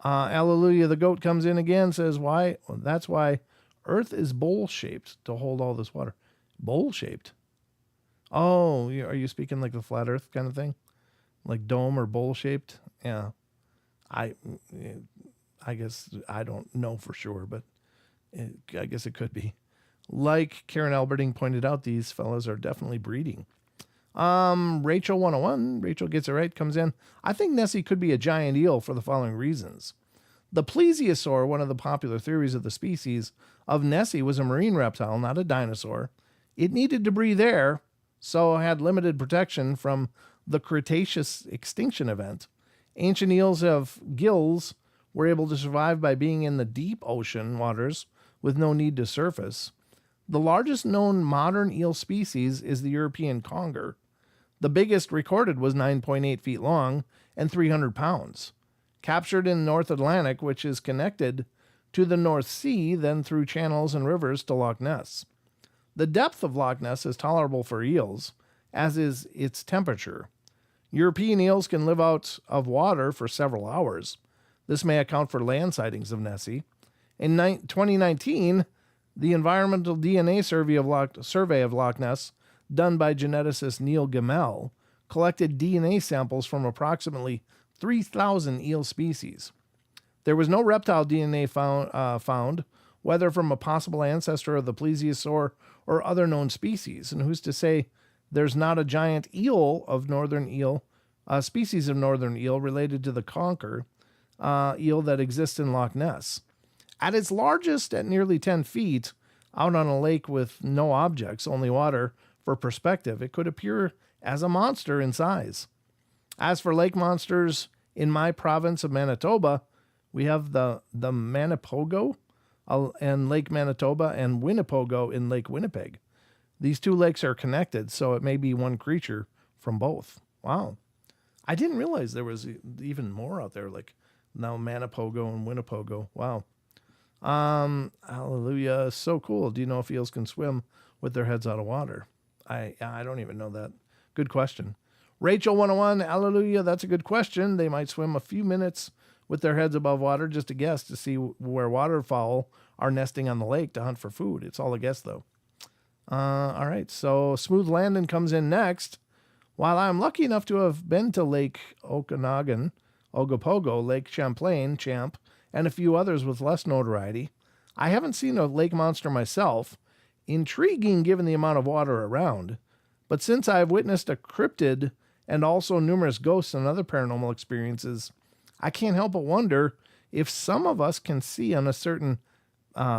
Alleluia the goat comes in again, says, why? Well, that's why Earth is bowl-shaped to hold all this water. Bowl-shaped? Oh, are you speaking like the flat Earth kind of thing? Like dome or bowl-shaped? Yeah. I guess I don't know for sure, but I guess it could be. Like Karen Alberting pointed out, these fellas are definitely breeding. Rachel 101, Rachel gets it right, comes in. I think Nessie could be a giant eel for the following reasons. The plesiosaur, one of the popular theories of the species of Nessie, was a marine reptile, not a dinosaur. It needed to breathe air, so had limited protection from the Cretaceous extinction event. Ancient eels have gills, were able to survive by being in the deep ocean waters with no need to surface. The largest known modern eel species is the European conger. The biggest recorded was 9.8 feet long and 300 pounds. Captured in the North Atlantic, which is connected to the North Sea, then through channels and rivers to Loch Ness. The depth of Loch Ness is tolerable for eels, as is its temperature. European eels can live out of water for several hours. This may account for land sightings of Nessie. In 2019, the environmental DNA survey of Loch Ness, done by geneticist Neil Gamel, collected DNA samples from approximately 3,000 eel species. There was no reptile DNA found, whether from a possible ancestor of the plesiosaur or other known species. And who's to say there's not a giant eel of northern eel, species of northern eel related to the conker eel that exists in Loch Ness. At its largest, at nearly 10 feet, out on a lake with no objects, only water, for perspective, it could appear as a monster in size. As for lake monsters, in my province of Manitoba, we have the Manipogo and Lake Manitoba and Winnipogo in Lake Winnipeg. These two lakes are connected, so it may be one creature from both. Wow. I didn't realize there was even more out there, like now Manipogo and Winnipogo. Wow. Hallelujah. So cool. Do you know if eels can swim with their heads out of water? I don't even know that. Good question. Rachel 101, hallelujah. That's a good question. They might swim a few minutes with their heads above water, just a guess, to see where waterfowl are nesting on the lake to hunt for food. It's all a guess, though. All right. So Smooth Landon comes in next. While I'm lucky enough to have been to Lake Okanagan, Ogopogo, Lake Champlain, Champ, and a few others with less notoriety, I haven't seen a lake monster myself. Intriguing given the amount of water around. But since I've witnessed a cryptid and also numerous ghosts and other paranormal experiences, I can't help but wonder if some of us can see on a certain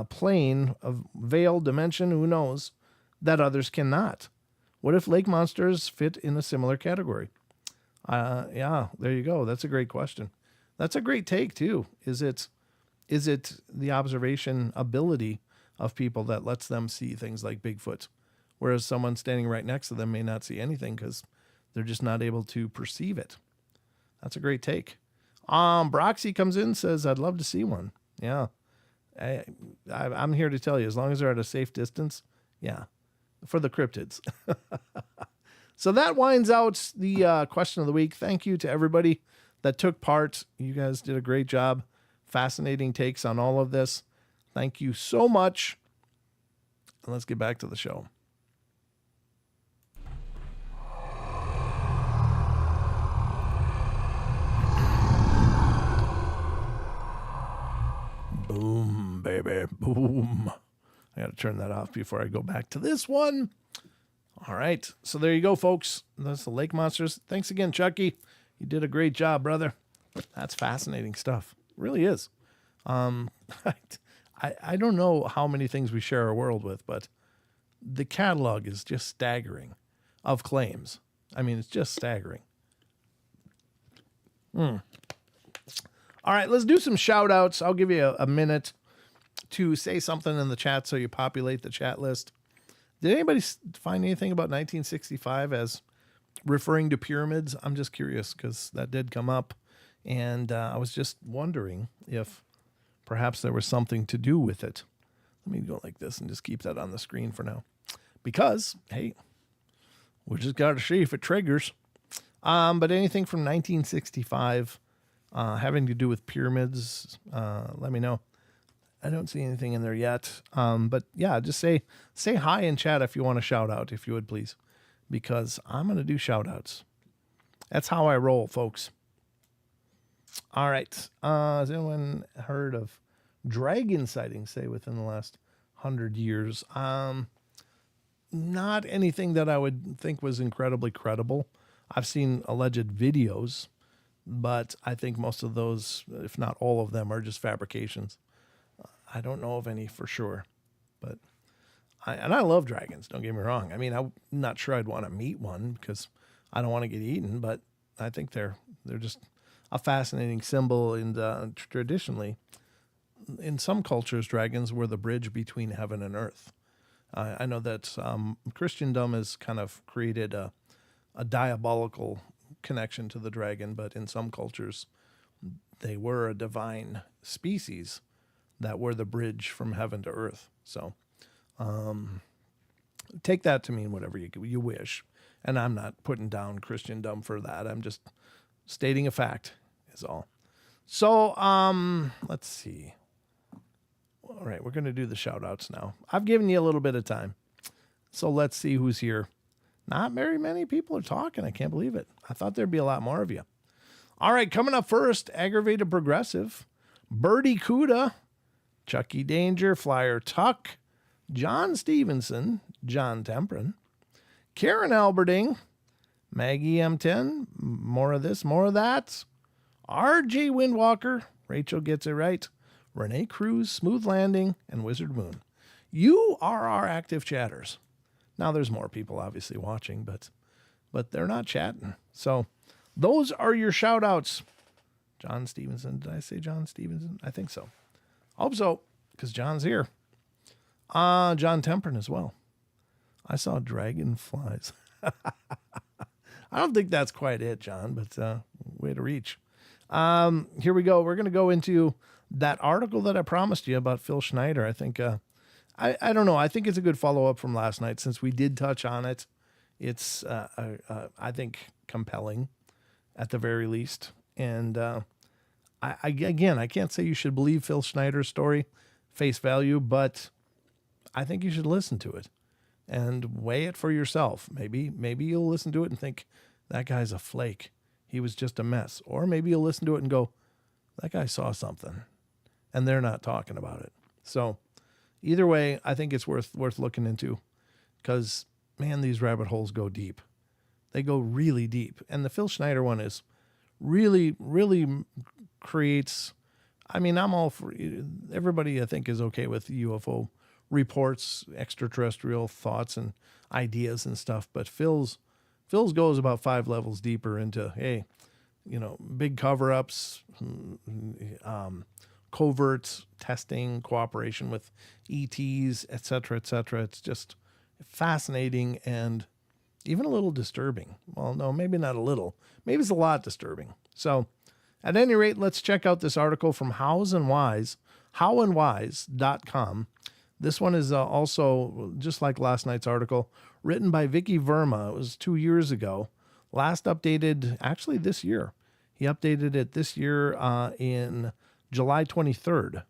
plane of veiled dimension, who knows, that others cannot. What if lake monsters fit in a similar category? Yeah, there you go. That's a great question. That's a great take too. Is it the observation ability of people that lets them see things like Bigfoot, whereas someone standing right next to them may not see anything because they're just not able to perceive it? That's a great take. Broxy comes in, says, I'd love to see one. Yeah. I'm here to tell you, as long as they're at a safe distance, yeah, for the cryptids. So that winds out the question of the week. Thank you to everybody that took part. You guys did a great job. Fascinating takes on all of this. Thank you so much. And let's get back to the show. Boom, baby, boom. I got to turn that off before I go back to this one. All right. So there you go, folks. That's the lake monsters. Thanks again, Chucky. You did a great job, brother. That's fascinating stuff. It really is. I don't know how many things we share our world with, but the catalog is just staggering of claims. I mean, it's just staggering. All right, let's do some shout outs. I'll give you a minute to say something in the chat so you populate the chat list. Did anybody find anything about 1965 as referring to pyramids? I'm just curious because that did come up. And I was just wondering if perhaps there was something to do with it. Let me go like this and just keep that on the screen for now. Because, hey, we just got to see if it triggers. But anything from 1965 having to do with pyramids, let me know. I don't see anything in there yet. But yeah, just say hi in chat if you want to shout out, if you would please. Because I'm going to do shout outs. That's how I roll, folks. All right. Has anyone heard of dragon sightings, say, within the last 100 years? Not anything that I would think was incredibly credible. I've seen alleged videos, but I think most of those, if not all of them, are just fabrications. I don't know of any for sure, but I love dragons. Don't get me wrong. I mean, I'm not sure I'd want to meet one because I don't want to get eaten, but I think they're just a fascinating symbol. And traditionally, in some cultures, dragons were the bridge between heaven and earth. I know that Christendom has kind of created a diabolical connection to the dragon, but in some cultures, they were a divine species that were the bridge from heaven to earth. So take that to mean whatever you wish. And I'm not putting down Christendom for that. I'm just stating a fact is all. So let's see. All right, we're going to do the shout outs now. I've given you a little bit of time. So let's see who's here. Not very many people are talking. I can't believe it. I thought there'd be a lot more of you. All right, coming up first, Aggravated Progressive, Birdie Cuda, Chucky Danger, Flyer Tuck, John Stevenson, John Temprin, Karen Alberding, Maggie M10, more of this, more of that, RJ Windwalker, Rachel Gets It Right, Renee Cruz, Smooth Landing, and Wizard Moon. You are our active chatters. Now there's more people obviously watching, but they're not chatting. So those are your shout outs. John Stevenson. Did I say John Stevenson? I think so. Hope so, because John's here. John Temprin as well. I saw dragonflies. I don't think that's quite it, John, but way to reach. Here we go. We're going to go into that article that I promised you about Phil Schneider. I think, I don't know. I think it's a good follow-up from last night since we did touch on it. It's, I think, compelling at the very least. And I can't say you should believe Phil Schneider's story face value, but I think you should listen to it and weigh it for yourself. Maybe you'll listen to it and think, that guy's a flake. He was just a mess. Or maybe you'll listen to it and go, that guy saw something, and they're not talking about it. So either way, I think it's worth looking into because, man, these rabbit holes go deep. They go really deep. And the Phil Schneider one is really, really creates, I mean, I'm all for, everybody I think is okay with UFO reports, extraterrestrial thoughts and ideas and stuff. But Phil's goes about 5 levels deeper into, hey, big cover-ups, covert testing, cooperation with ETs, et cetera, et cetera. It's just fascinating and even a little disturbing. Well, no, maybe not a little. Maybe it's a lot disturbing. So at any rate, let's check out this article from howandwise.com. This one is also, just like last night's article, written by Vicky Verma. It was 2 years ago. Last updated, actually this year. He updated it this year in July 23rd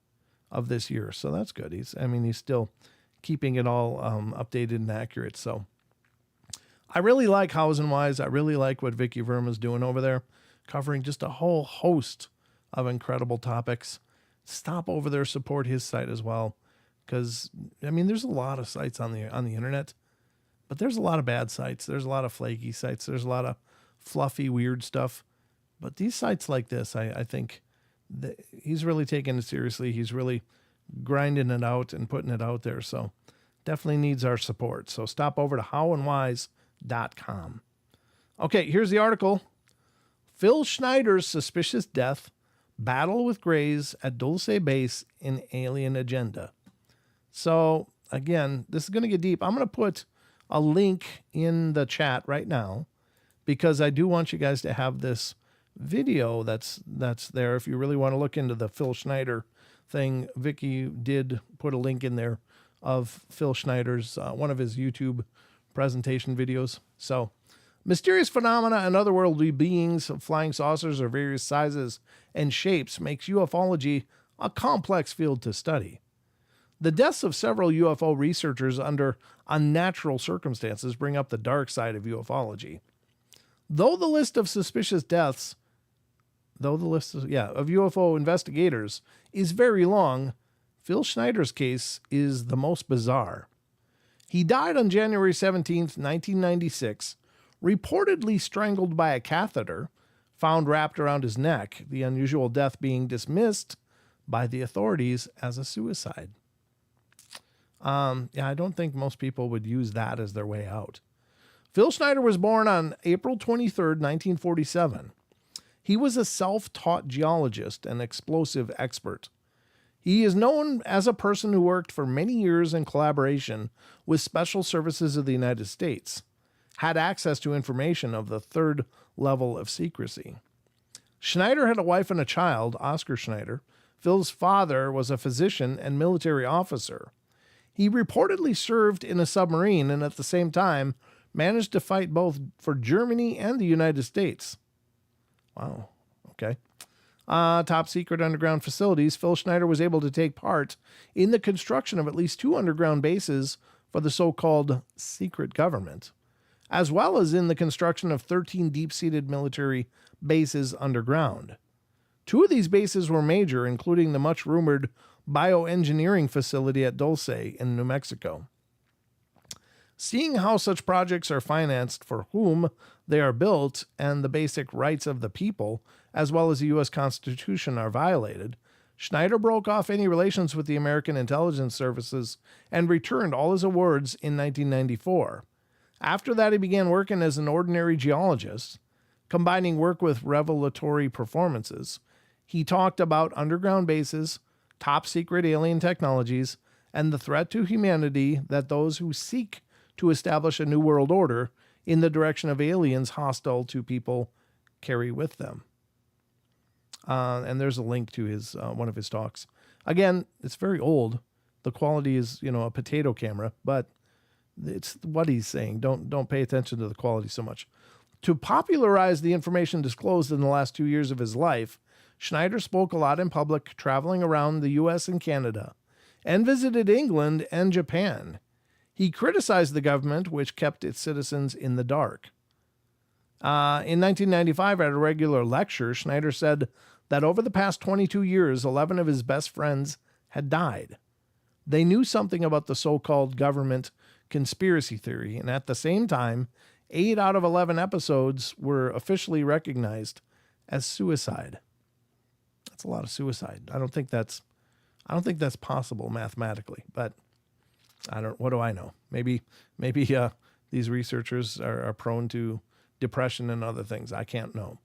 of this year. So that's good. He's still keeping it all updated and accurate. So I really like Hows and Wise. I really like what Vicky Verma's doing over there, covering just a whole host of incredible topics. Stop over there, support his site as well. Because, there's a lot of sites on the internet, but there's a lot of bad sites. There's a lot of flaky sites. There's a lot of fluffy, weird stuff. But these sites like this, I think that he's really taking it seriously. He's really grinding it out and putting it out there. So definitely needs our support. So stop over to howandwise.com. Okay, here's the article. Phil Schneider's suspicious death, battle with Greys at Dulce Base in Alien Agenda. So again, this is going to get deep. I'm going to put a link in the chat right now because I do want you guys to have this video that's there. If you really want to look into the Phil Schneider thing, Vicky did put a link in there of Phil Schneider's, one of his YouTube presentation videos. So, mysterious phenomena and otherworldly beings, flying saucers of various sizes and shapes makes ufology a complex field to study. The deaths of several UFO researchers under unnatural circumstances bring up the dark side of ufology. Though the list of suspicious deaths, of UFO investigators is very long, Phil Schneider's case is the most bizarre. He died on January 17th, 1996, reportedly strangled by a catheter found wrapped around his neck, the unusual death being dismissed by the authorities as a suicide. I don't think most people would use that as their way out. Phil Schneider was born on April 23rd, 1947. He was a self-taught geologist and explosive expert. He is known as a person who worked for many years in collaboration with Special Services of the United States, had access to information of the third level of secrecy. Schneider had a wife and a child, Oscar Schneider. Phil's father was a physician and military officer. He reportedly served in a submarine and at the same time managed to fight both for Germany and the United States. Wow. Okay. Top secret underground facilities. Phil Schneider was able to take part in the construction of at least 2 underground bases for the so-called secret government, as well as in the construction of 13 deep-seated military bases underground. 2 of these bases were major, including the much-rumored bioengineering facility at Dulce in New Mexico. Seeing how such projects are financed, for whom they are built, and the basic rights of the people, as well as the U.S. Constitution, are violated, Schneider broke off any relations with the American intelligence services and returned all his awards in 1994. After that, he began working as an ordinary geologist, combining work with revelatory performances. He talked about underground bases, top secret alien technologies, and the threat to humanity that those who seek to establish a new world order in the direction of aliens hostile to people carry with them. And there's a link to his one of his talks. Again, it's very old. The quality is, a potato camera, but it's what he's saying. Don't pay attention to the quality so much. To popularize the information disclosed in the last 2 years of his life, Schneider spoke a lot in public, traveling around the U.S. and Canada, and visited England and Japan. He criticized the government, which kept its citizens in the dark. In 1995, at a regular lecture, Schneider said that over the past 22 years, 11 of his best friends had died. They knew something about the so-called government conspiracy theory, and at the same time, 8 out of 11 episodes were officially recognized as suicide. That's a lot of suicide. I don't think that's possible mathematically, but what do I know? Maybe these researchers are prone to depression and other things. I can't know.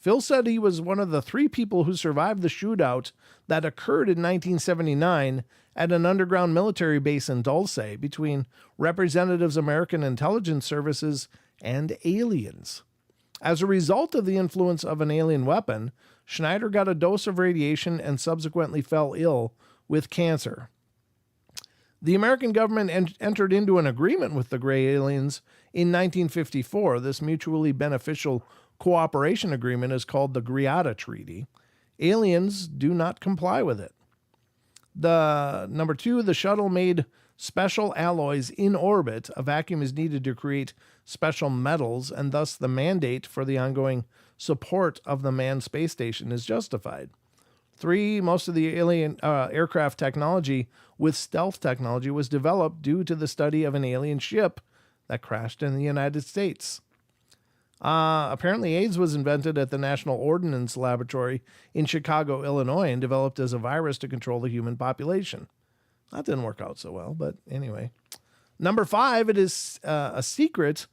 Phil said he was one of the 3 people who survived the shootout that occurred in 1979 at an underground military base in Dulce between representatives of American intelligence services and aliens. As a result of the influence of an alien weapon, Schneider got a dose of radiation and subsequently fell ill with cancer. The American government entered into an agreement with the gray aliens in 1954. This mutually beneficial cooperation agreement is called the Greada Treaty. Aliens do not comply with it. Number 2, the shuttle made special alloys in orbit. A vacuum is needed to create special metals, and thus the mandate for the ongoing support of the manned space station is justified. 3, most of the alien aircraft technology with stealth technology was developed due to the study of an alien ship that crashed in the United States. Apparently, AIDS was invented at the National Ordnance Laboratory in Chicago, Illinois, and developed as a virus to control the human population. That didn't work out so well, but anyway. Number 5, it is a secret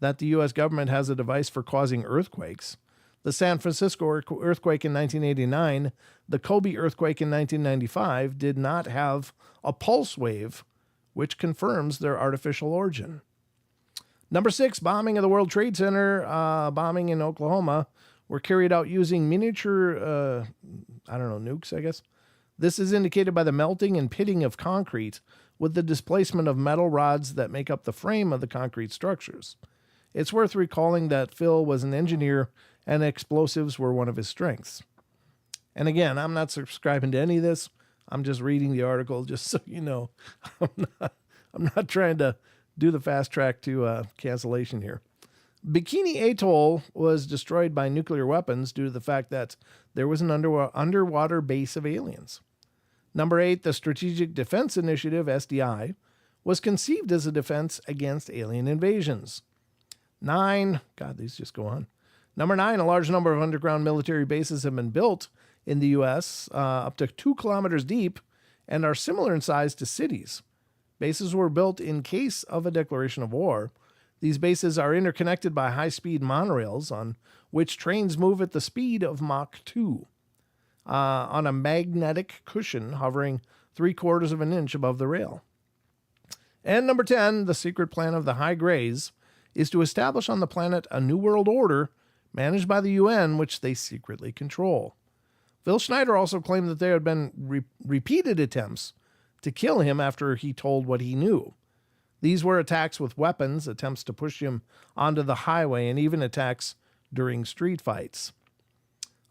that the U.S. government has a device for causing earthquakes. The San Francisco earthquake in 1989, the Kobe earthquake in 1995 did not have a pulse wave which confirms their artificial origin. Number 6, bombing of the World Trade Center, bombing in Oklahoma, were carried out using miniature, nukes, I guess. This is indicated by the melting and pitting of concrete with the displacement of metal rods that make up the frame of the concrete structures. It's worth recalling that Phil was an engineer and explosives were one of his strengths. And again, I'm not subscribing to any of this. I'm just reading the article just so you know. I'm not trying to do the fast track to cancellation here. Bikini Atoll was destroyed by nuclear weapons due to the fact that there was an underwater base of aliens. Number 8, the Strategic Defense Initiative, SDI, was conceived as a defense against alien invasions. 9, God, these just go on. Number 9, a large number of underground military bases have been built in the U.S., up to 2 kilometers deep, and are similar in size to cities. Bases were built in case of a declaration of war. These bases are interconnected by high-speed monorails on which trains move at the speed of Mach 2 on a magnetic cushion hovering 3/4 of an inch above the rail. And number 10, the secret plan of the High Greys is to establish on the planet a new world order managed by the UN, which they secretly control. Phil Schneider also claimed that there had been repeated attempts to kill him after he told what he knew. These were attacks with weapons, attempts to push him onto the highway, and even attacks during street fights.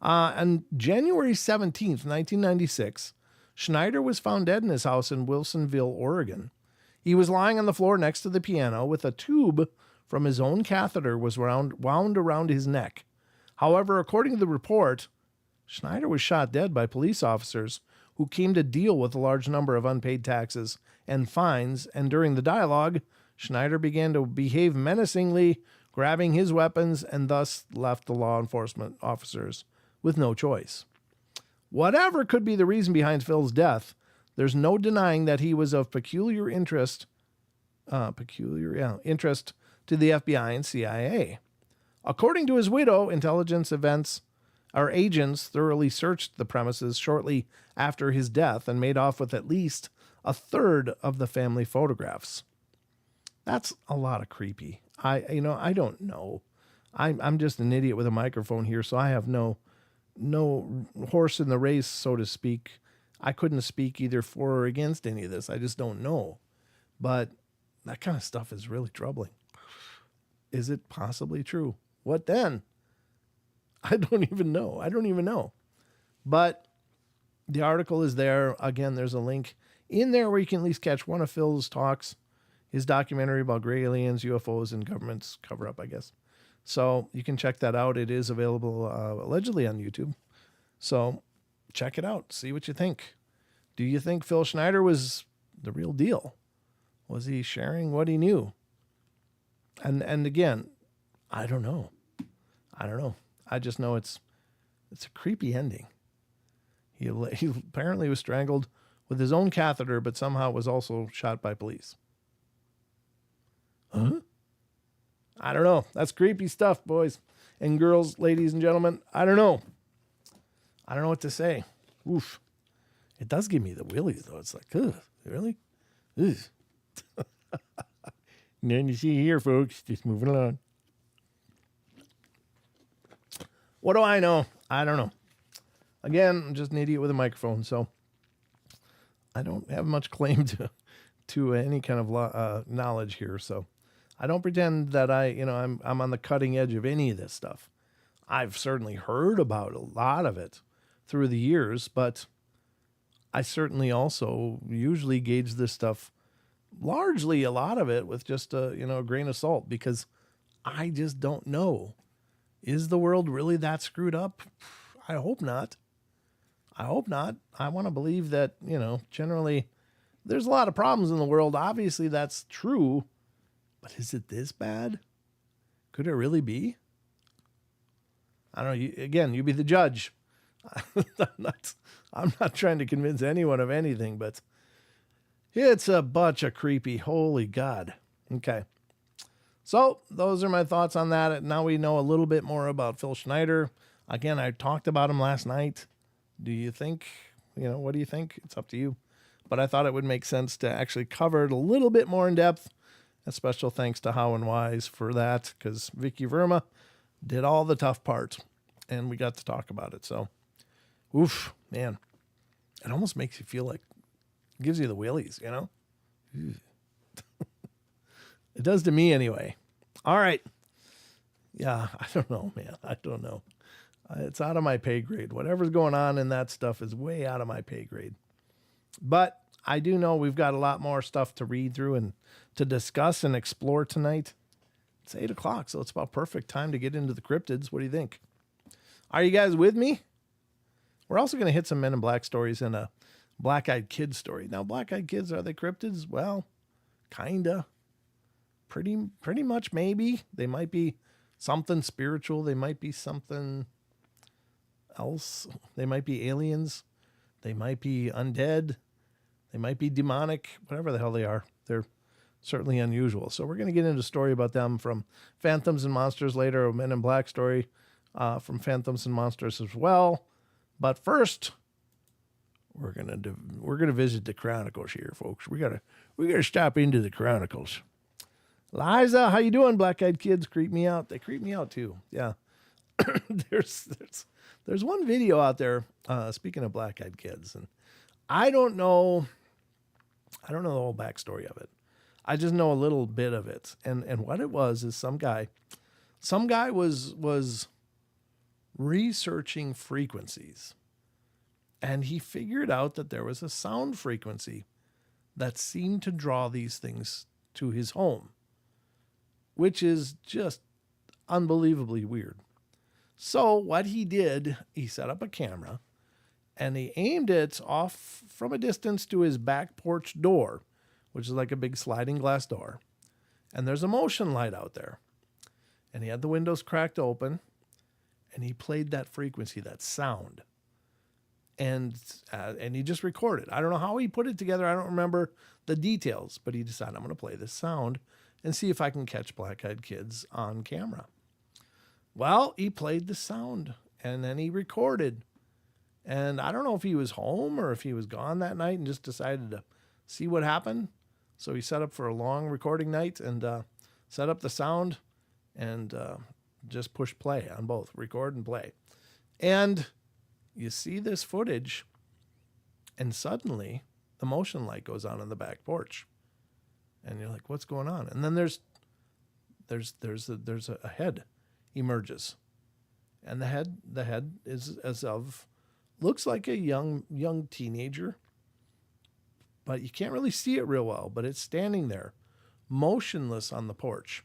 On January 17th, 1996, Schneider was found dead in his house in Wilsonville, Oregon. He was lying on the floor next to the piano with a tube from his own catheter was wound around his neck. However, according to the report, Schneider was shot dead by police officers who came to deal with a large number of unpaid taxes and fines, and during the dialogue, Schneider began to behave menacingly, grabbing his weapons, and thus left the law enforcement officers with no choice. Whatever could be the reason behind Phil's death, there's no denying that he was of peculiar interest to the FBI and CIA. According to his widow, intelligence agents thoroughly searched the premises shortly after his death and made off with at least a third of the family photographs. That's a lot of creepy. I don't know. I'm just an idiot with a microphone here, so I have no horse in the race, so to speak. I couldn't speak either for or against any of this. I just don't know. But that kind of stuff is really troubling. Is it possibly true? What then? I don't even know. But the article is there. Again, there's a link in there where you can at least catch one of Phil's talks, his documentary about gray aliens, UFOs, and government's cover-up, I guess. So you can check that out. It is available allegedly on YouTube. So check it out. See what you think. Do you think Phil Schneider was the real deal? Was he sharing what he knew? And again, I don't know. I just know it's a creepy ending. He apparently was strangled with his own catheter, but somehow was also shot by police. Huh? I don't know. That's creepy stuff, boys and girls, ladies and gentlemen. I don't know what to say. Oof. It does give me the willies, though. It's like, ugh, really? Ugh. Nothing to see here, folks. Just moving along. What do I know? I don't know. Again, I'm just an idiot with a microphone, so I don't have much claim to any kind of knowledge here. So I don't pretend that I'm on the cutting edge of any of this stuff. I've certainly heard about a lot of it through the years, but I certainly also usually gauge this stuff, largely a lot of it, with just a grain of salt, because I just don't know. Is the world really that screwed up? I hope not. I want to believe that, generally there's a lot of problems in the world. Obviously that's true, but is it this bad? Could it really be? I don't know. You be the judge. I'm not trying to convince anyone of anything, but it's a bunch of creepy. Holy God. Okay. So those are my thoughts on that. Now we know a little bit more about Phil Schneider. Again, I talked about him last night. Do you think, what do you think? It's up to you. but I thought it would make sense to actually cover it a little bit more in depth. A special thanks to How and Wise for that, because Vicky Verma did all the tough parts, and we got to talk about it. So, oof, man, it almost makes you feel like, it gives you the willies, you know? It does to me anyway. All right. Yeah, I don't know, man. I don't know. It's out of my pay grade. Whatever's going on in that stuff is way out of my pay grade. But I do know we've got a lot more stuff to read through and to discuss and explore tonight. It's 8 o'clock, so it's about perfect time to get into the cryptids. What do you think? Are you guys with me? We're also going to hit some Men in Black stories and a Black-Eyed Kids story. Now, Black-Eyed Kids, are they cryptids? Well, kinda. Pretty much, maybe. They might be something spiritual. They might be something else. They might be aliens. They might be undead. They might be demonic. Whatever the hell they are. They're certainly unusual. So we're going to get into a story about them from Phantoms and Monsters later, a Men in Black story from Phantoms and Monsters as well. But first, we're gonna visit the Chronicles here, folks. We gotta stop into the Chronicles. Liza, how you doing? Black-Eyed Kids creep me out. They creep me out too. Yeah. there's one video out there. Speaking of Black-Eyed Kids, and I don't know the whole backstory of it. I just know a little bit of it. And what it was is some guy was researching frequencies, and he figured out that there was a sound frequency that seemed to draw these things to his home, which is just unbelievably weird. So what he did, he set up a camera and he aimed it off from a distance to his back porch door, which is like a big sliding glass door. And there's a motion light out there. And he had the windows cracked open, and he played that frequency, that sound. And he just recorded. I don't know how he put it together. I don't remember the details, but he decided, I'm going to play this sound and see if I can catch Black-Eyed Kids on camera. Well, he played the sound, and then he recorded. And I don't know if he was home or if he was gone that night and just decided to see what happened. So he set up for a long recording night and set up the sound and just push play on both, record and play. And you see this footage, and suddenly the motion light goes on in the back porch. And you're like, what's going on? And then there's a head emerges. And the head is looks like a young teenager, but you can't really see it real well, but it's standing there, motionless on the porch,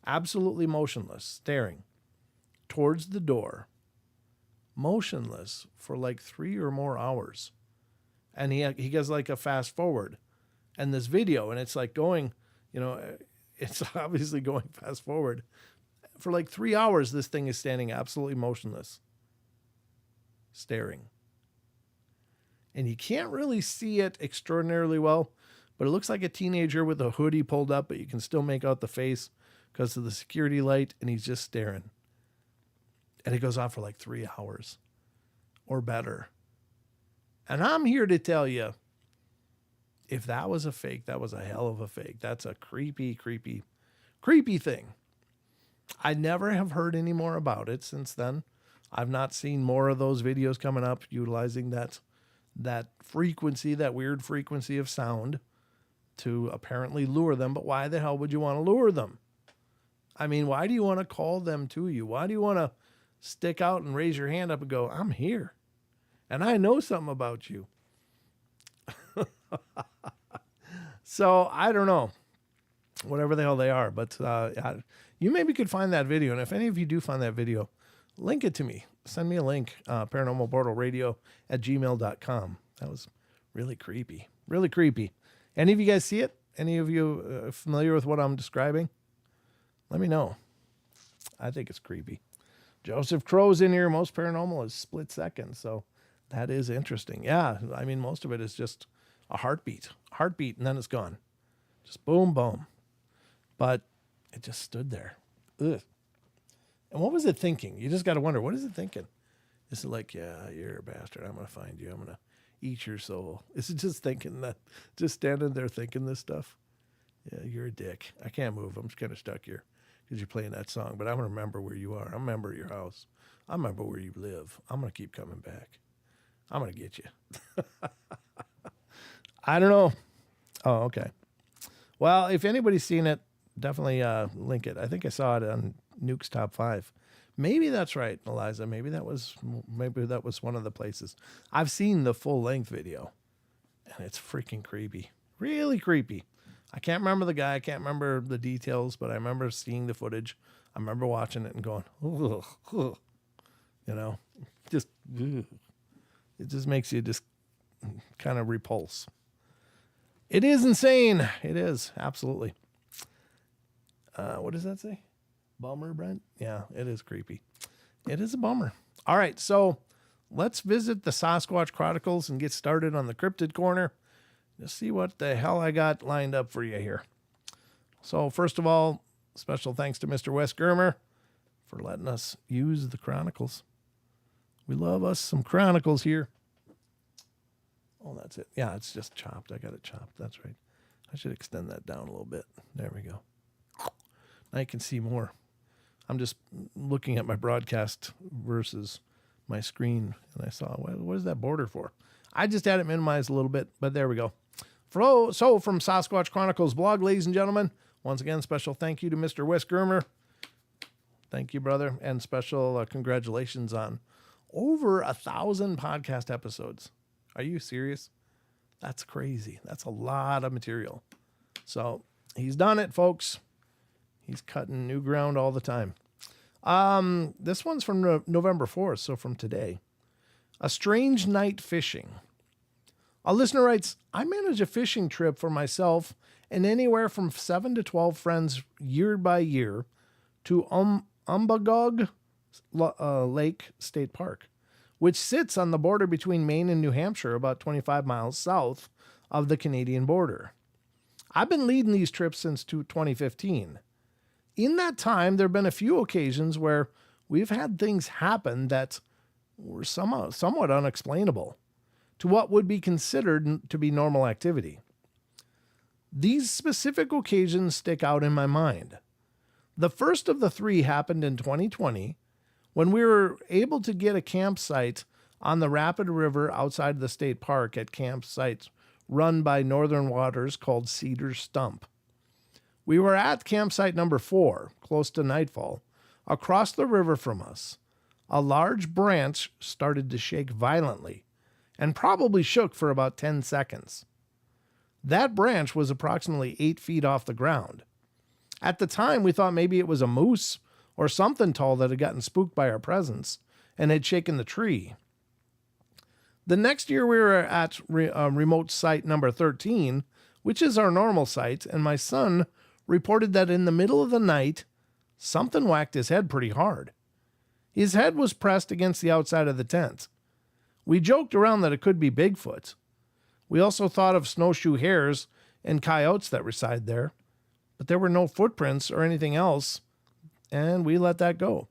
absolutely motionless, staring towards the door, motionless for like 3 or more hours. And he gets like a fast forward and this video, and it's like going, it's obviously going fast forward. For like 3 hours, this thing is standing absolutely motionless, staring. And you can't really see it extraordinarily well, but it looks like a teenager with a hoodie pulled up, but you can still make out the face because of the security light, and he's just staring. And it goes on for like 3 hours or better. And I'm here to tell you, if that was a fake, that was a hell of a fake. That's a creepy, creepy, creepy thing. I never have heard any more about it since then. I've not seen more of those videos coming up utilizing that frequency, that weird frequency of sound to apparently lure them. But why the hell would you want to lure them? I mean, why do you want to call them to you? Why do you want to stick out and raise your hand up and go, I'm here and I know something about you? So I don't know, whatever the hell they are, but you maybe could find that video. And if any of you do find that video, link it to me. Send me a link, paranormalportalradio@gmail.com. That was really creepy, really creepy. Any of you guys see it? Any of you familiar with what I'm describing? Let me know. I think it's creepy. Joseph Crow's in here. Most paranormal is split second. So that is interesting. Yeah. I mean, most of it is just a heartbeat, and then it's gone. Just boom, boom. But it just stood there. Ugh. And what was it thinking? You just got to wonder, what is it thinking? Is it like, yeah, you're a bastard. I'm going to find you. I'm going to Eat your soul. Is it just thinking that, just standing there thinking this stuff? Yeah, you're a dick. I can't move. I'm just kind of stuck here because you're playing that song. But I'm going to remember where you are. I remember your house. I remember where you live. I'm going to keep coming back. I'm going to get you. I don't know. Oh, okay. Well, if anybody's seen it, definitely link it. I think I saw it on Nuke's Top 5. Maybe that's right, Eliza. Maybe that was one of the places. I've seen the full length video, and it's freaking creepy. Really creepy. I can't remember the guy. I can't remember the details, but I remember seeing the footage. I remember watching it and going, ugh, ugh. You know, just ugh. It just makes you just kind of repulse. It is insane. It is, absolutely. What does that say? Bummer, Brent? Yeah, it is creepy. It is a bummer. All right, so let's visit the Sasquatch Chronicles and get started on the Cryptid Corner. Just see what the hell I got lined up for you here. So first of all, special thanks to Mr. Wes Germer for letting us use the Chronicles. We love us some Chronicles here. Oh, that's it. Yeah, it's just chopped. I got it chopped. That's right. I should extend that down a little bit. There we go. Now you can see more. I'm just looking at my broadcast versus my screen, and I saw, what is that border for? I just had it minimized a little bit, but there we go. So from Sasquatch Chronicles blog, ladies and gentlemen, once again, special thank you to Mr. Wes Germer. Thank you, brother. And special congratulations on over 1,000 podcast episodes. Are you serious? That's crazy. That's a lot of material. So he's done it, folks. He's cutting new ground all the time. This one's from November 4th, so from today. A strange night fishing. A listener writes, I manage a fishing trip for myself and anywhere from 7 to 12 friends year by year to Umbagog Lake State Park, which sits on the border between Maine and New Hampshire, about 25 miles south of the Canadian border. I've been leading these trips since 2015. In that time, there have been a few occasions where we've had things happen that were somewhat unexplainable to what would be considered to be normal activity. These specific occasions stick out in my mind. The first of the three happened in 2020 when we were able to get a campsite on the Rapid River outside the state park at campsites run by Northern Waters called Cedar Stump. We were at campsite number 4, close to nightfall. Across the river from us, a large branch started to shake violently and probably shook for about 10 seconds. That branch was approximately 8 feet off the ground. At the time, we thought maybe it was a moose or something tall that had gotten spooked by our presence and had shaken the tree. The next year we were at remote site number 13, which is our normal site, and my son reported that in the middle of the night, something whacked his head pretty hard. His head was pressed against the outside of the tent. We joked around that it could be Bigfoot. We also thought of snowshoe hares and coyotes that reside there, but there were no footprints or anything else, and we let that go.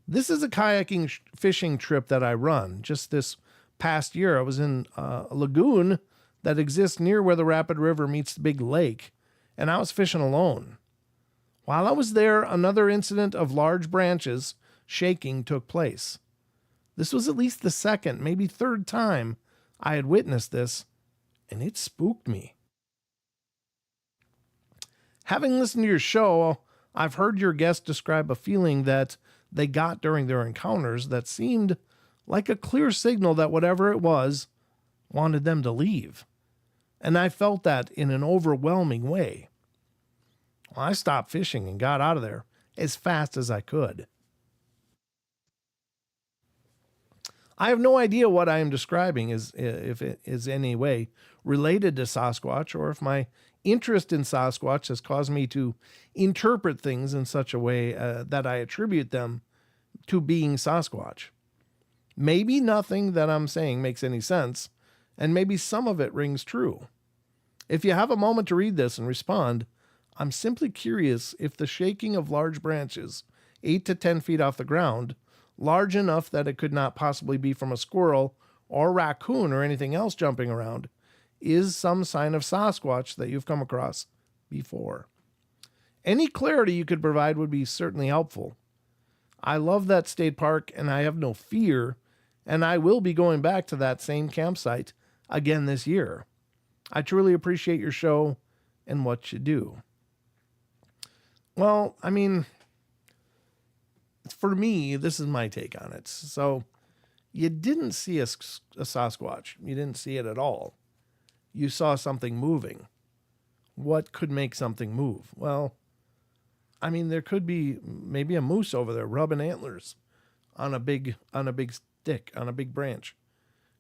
This is a kayaking fishing trip that I run. Just this past year, I was in a lagoon that exists near where the Rapid River meets the big lake, and I was fishing alone. While I was there, another incident of large branches shaking took place. This was at least the second, maybe third time I had witnessed this, and it spooked me. Having listened to your show, I've heard your guests describe a feeling that they got during their encounters that seemed like a clear signal that whatever it was wanted them to leave. And I felt that in an overwhelming way. I stopped fishing and got out of there as fast as I could. I have no idea what I am describing is, if it is any way related to Sasquatch, or if my interest in Sasquatch has caused me to interpret things in such a way that I attribute them to being Sasquatch. Maybe nothing that I'm saying makes any sense, and maybe some of it rings true. If you have a moment to read this and respond, I'm simply curious if the shaking of large branches, 8 to 10 feet off the ground, large enough that it could not possibly be from a squirrel or raccoon or anything else jumping around is some sign of Sasquatch that you've come across before. Any clarity you could provide would be certainly helpful. I love that state park and I have no fear, and I will be going back to that same campsite again this year. I truly appreciate your show and what you do. Well, I mean, for me, this is my take on it. So you didn't see a Sasquatch. You didn't see it at all. You saw something moving. What could make something move? Well, I mean, there could be maybe a moose over there rubbing antlers on a big stick, on a big branch.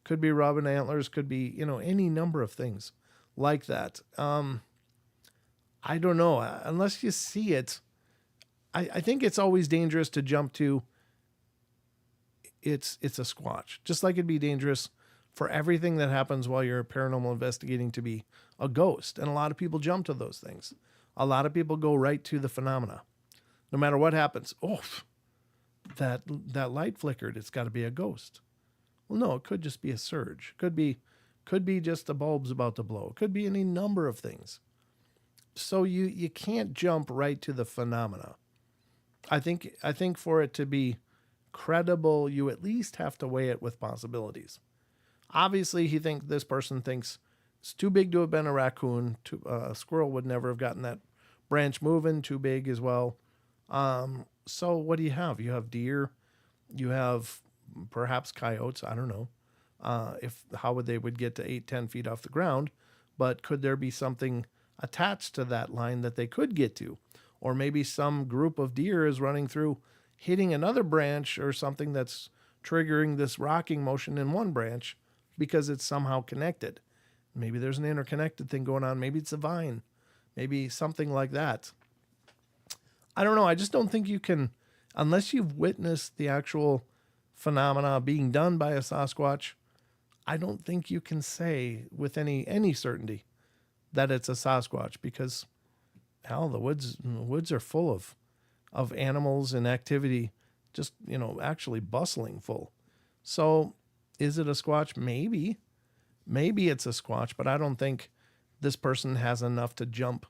Could be rubbing antlers, could be, any number of things like that. I don't know. Unless you see it, I think it's always dangerous to jump to it's a Squatch. Just like it'd be dangerous for everything that happens while you're paranormal investigating to be a ghost. And a lot of people jump to those things. A lot of people go right to the phenomena. No matter what happens, that light flickered, it's got to be a ghost. Well, no, it could just be a surge. Could be just the bulbs about to blow. It could be any number of things. So you can't jump right to the phenomena. I think for it to be credible, you at least have to weigh it with possibilities. Obviously, this person thinks it's too big to have been a raccoon. A squirrel would never have gotten that branch moving. Too big as well. So what do you have? You have deer. You have perhaps coyotes. I don't know how they would get to 8-10 feet off the ground. But could there be something attached to that line that they could get to? Or maybe some group of deer is running through, hitting another branch or something that's triggering this rocking motion in one branch because it's somehow connected. Maybe there's an interconnected thing going on. Maybe it's a vine. Maybe something like that. I don't know. I just don't think you can, unless you've witnessed the actual phenomena being done by a Sasquatch, I don't think you can say with any certainty that it's a Sasquatch, because hell, the woods are full of animals and activity, just, actually bustling full. So is it a Squatch? Maybe it's a Squatch, but I don't think this person has enough to jump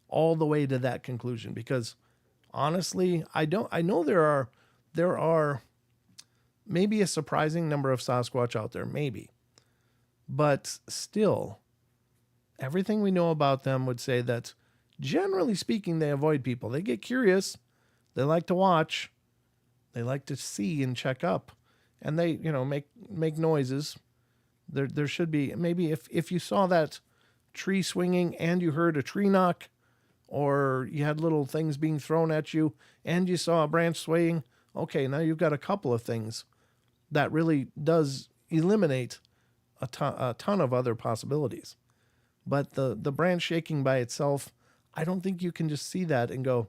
all the way to that conclusion, because honestly, I know there are maybe a surprising number of Sasquatch out there, maybe, but still everything we know about them would say that generally speaking, they avoid people. They get curious. They like to watch. They like to see and check up, and they, make noises. There should be, maybe if you saw that tree swinging and you heard a tree knock, or you had little things being thrown at you and you saw a branch swaying, okay, now you've got a couple of things that really does eliminate a ton of other possibilities. But the branch shaking by itself, I don't think you can just see that and go,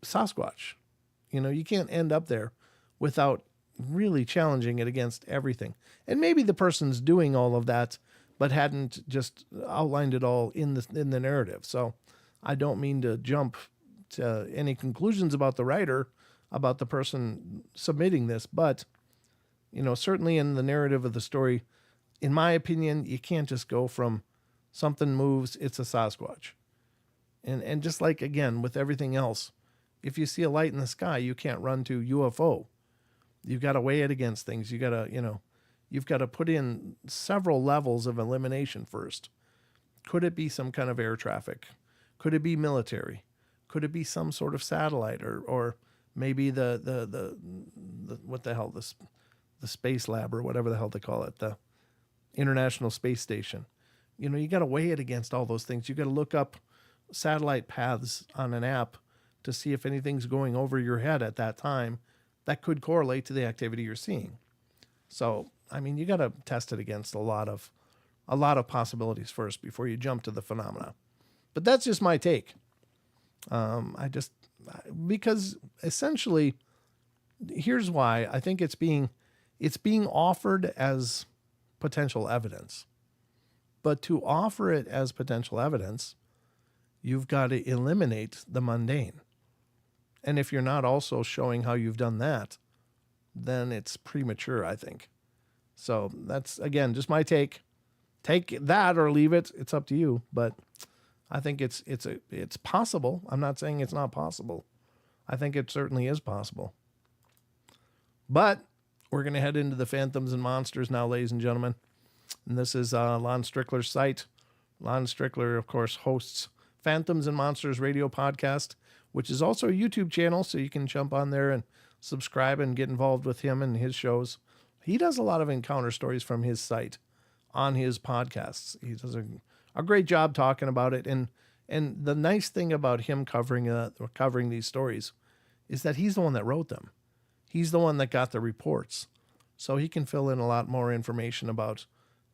Sasquatch. You can't end up there without really challenging it against everything. And maybe the person's doing all of that, but hadn't just outlined it all in the narrative. So I don't mean to jump to any conclusions about the writer, about the person submitting this, but, certainly in the narrative of the story, in my opinion, you can't just go from something moves, it's a Sasquatch. And just like, again, with everything else, if you see a light in the sky, you can't run to UFO. You've got to weigh it against things. You got to, you've got to put in several levels of elimination first. Could it be some kind of air traffic? Could it be military? Could it be some sort of satellite, or maybe the what the hell, the space lab, or whatever the hell they call it, the International Space Station? You got to weigh it against all those things. You got to look up satellite paths on an app to see if anything's going over your head at that time that could correlate to the activity you're seeing. So, I mean, you got to test it against a lot of possibilities first before you jump to the phenomena. But that's just my take. Because essentially, here's why I think it's being offered as potential evidence. But to offer it as potential evidence, you've got to eliminate the mundane. And if you're not also showing how you've done that, then it's premature, I think. So that's, again, just my take. Take that or leave it. It's up to you. But I think it's possible. I'm not saying it's not possible. I think it certainly is possible. But we're going to head into the Phantoms and Monsters now, ladies and gentlemen. And this is Lon Strickler's site. Lon Strickler, of course, hosts Phantoms and Monsters radio podcast, which is also a YouTube channel, so you can jump on there and subscribe and get involved with him and his shows. He does a lot of encounter stories from his site on his podcasts. He does a great job talking about it. And the nice thing about him covering these stories is that he's the one that wrote them. He's the one that got the reports. So he can fill in a lot more information about,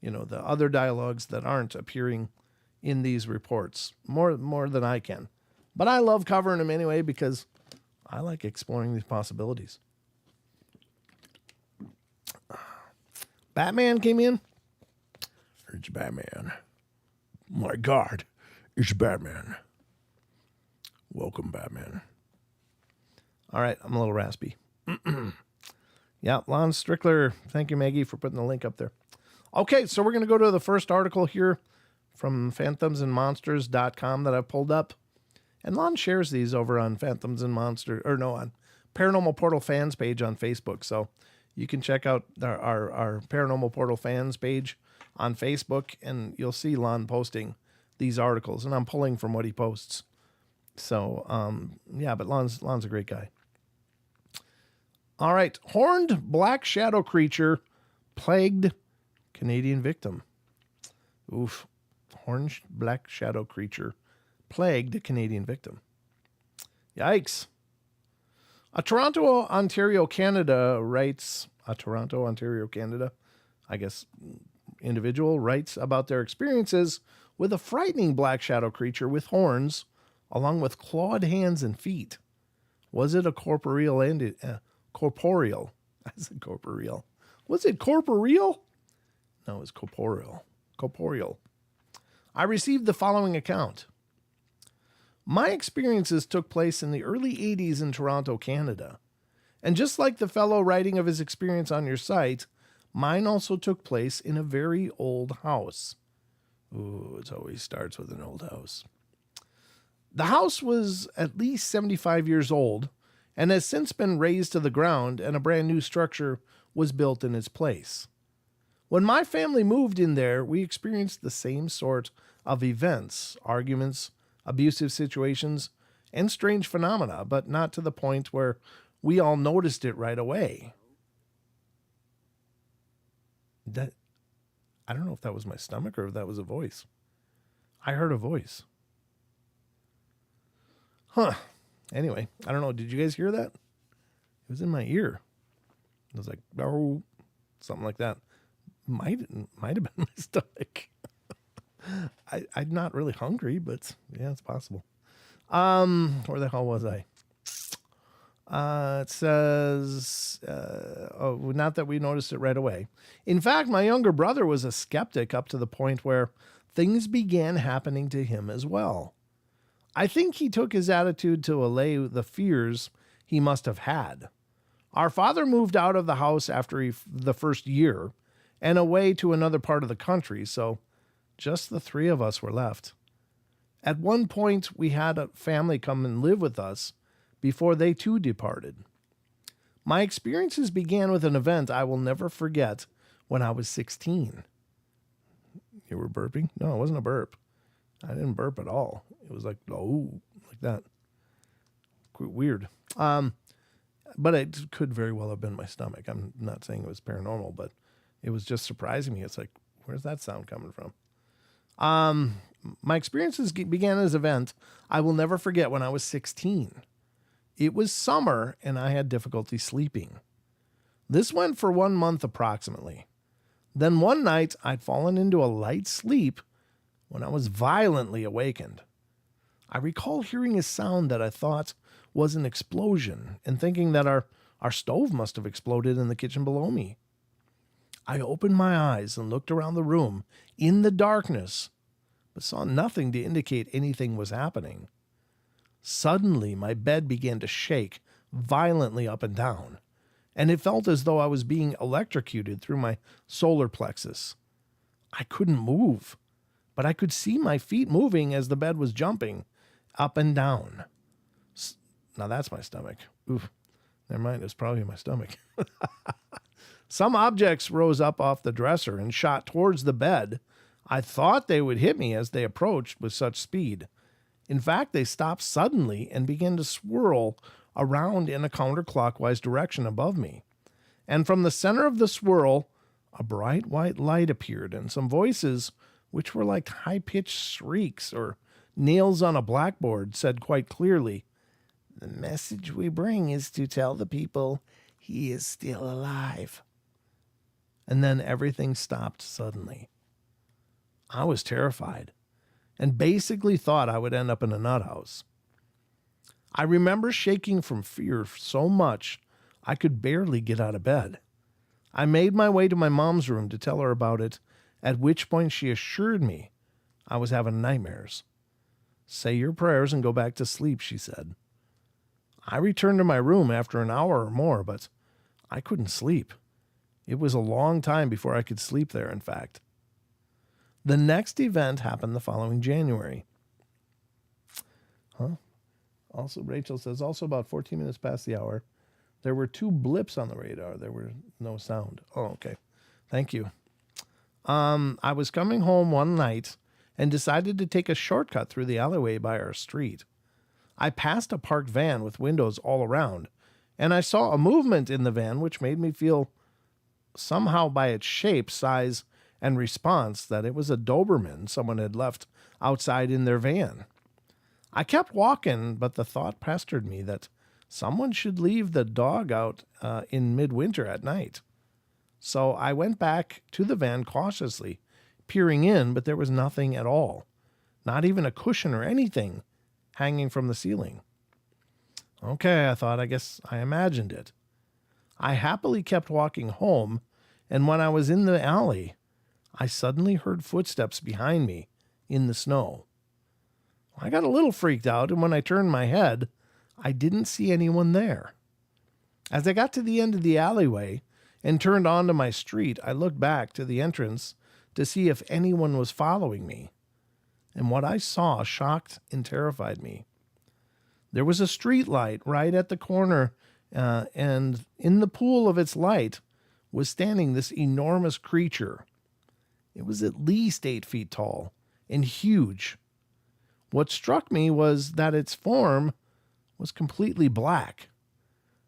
the other dialogues that aren't appearing in these reports, more than I can. But I love covering them anyway because I like exploring these possibilities. Batman came in. It's Batman. My God, it's Batman. Welcome, Batman. All right, I'm a little raspy. Yeah, Lon Strickler. Thank you, Maggie, for putting the link up there. Okay, so we're going to go to the first article here from phantomsandmonsters.com that I've pulled up. And Lon shares these over on on Paranormal Portal fans page on Facebook. So you can check out our Paranormal Portal fans page on Facebook, and you'll see Lon posting these articles. And I'm pulling from what he posts. So, but Lon's a great guy. All right. Horned black shadow creature plagued Canadian victim. Oof. Horned black shadow creature plagued a Canadian victim. Yikes. A Toronto, Ontario, Canada, I guess, individual writes about their experiences with a frightening black shadow creature with horns, along with clawed hands and feet. Was it a corporeal? Corporeal. I said corporeal. Was it corporeal? No, it was corporeal. Corporeal. I received the following account. My experiences took place in the early 80s in Toronto, Canada. And just like the fellow writing of his experience on your site, mine also took place in a very old house. Ooh, it always starts with an old house. The house was at least 75 years old and has since been razed to the ground, and a brand new structure was built in its place. When my family moved in there, we experienced the same sort of events, arguments, abusive situations, and strange phenomena, but not to the point where we all noticed it right away. I don't know if that was my stomach or if that was a voice. I heard a voice. Huh. Anyway, I don't know. Did you guys hear that? It was in my ear. It was like, oh, something like that. Might have been my stomach. I'm not really hungry, but yeah, it's possible. Where the hell was I? It says, not that we noticed it right away. In fact, my younger brother was a skeptic up to the point where things began happening to him as well. I think he took his attitude to allay the fears he must have had. Our father moved out of the house after the first year and away to another part of the country, so just the three of us were left. At one point, we had a family come and live with us before they too departed. My experiences began with an event I will never forget when I was 16. You were burping? No, it wasn't a burp. I didn't burp at all. It was like, oh, like that. Weird. But it could very well have been my stomach. I'm not saying it was paranormal, but it was just surprising me. It's like, where's that sound coming from? My experiences began as an event I will never forget when I was 16. It was summer and I had difficulty sleeping. This went for 1 month approximately. Then one night I'd fallen into a light sleep when I was violently awakened. I recall hearing a sound that I thought was an explosion and thinking that our stove must have exploded in the kitchen below me. I opened my eyes and looked around the room in the darkness, but saw nothing to indicate anything was happening. Suddenly, my bed began to shake violently up and down, and it felt as though I was being electrocuted through my solar plexus. I couldn't move, but I could see my feet moving as the bed was jumping up and down. Now that's my stomach. Oof. Never mind, it's probably my stomach. Some objects rose up off the dresser and shot towards the bed. I thought they would hit me as they approached with such speed. In fact, they stopped suddenly and began to swirl around in a counterclockwise direction above me. And from the center of the swirl, a bright white light appeared, and some voices, which were like high-pitched shrieks or nails on a blackboard, said quite clearly, "The message we bring is to tell the people he is still alive." And then everything stopped suddenly. I was terrified and basically thought I would end up in a nut house. I remember shaking from fear so much I could barely get out of bed. I made my way to my mom's room to tell her about it, at which point she assured me I was having nightmares. "Say your prayers and go back to sleep," she said. I returned to my room after an hour or more, but I couldn't sleep. It was a long time before I could sleep there, in fact. The next event happened the following January. Also, Rachel says, also about 14 minutes past the hour, there were 2 blips on the radar. There were no sound. Oh, okay. Thank you. I was coming home one night and decided to take a shortcut through the alleyway by our street. I passed a parked van with windows all around, and I saw a movement in the van which made me feel somehow by its shape, size, and response that it was a Doberman someone had left outside in their van. I kept walking, but the thought pestered me that someone should leave the dog out in midwinter at night. So I went back to the van cautiously, peering in, but there was nothing at all, not even a cushion or anything hanging from the ceiling. Okay, I thought, I guess I imagined it. I happily kept walking home, and when I was in the alley, I suddenly heard footsteps behind me in the snow. I got a little freaked out, and when I turned my head, I didn't see anyone there. As I got to the end of the alleyway and turned onto my street, I looked back to the entrance to see if anyone was following me. And what I saw shocked and terrified me. There was a street light right at the corner, and in the pool of its light was standing this enormous creature. It was at least 8 feet tall and huge. What struck me was that its form was completely black.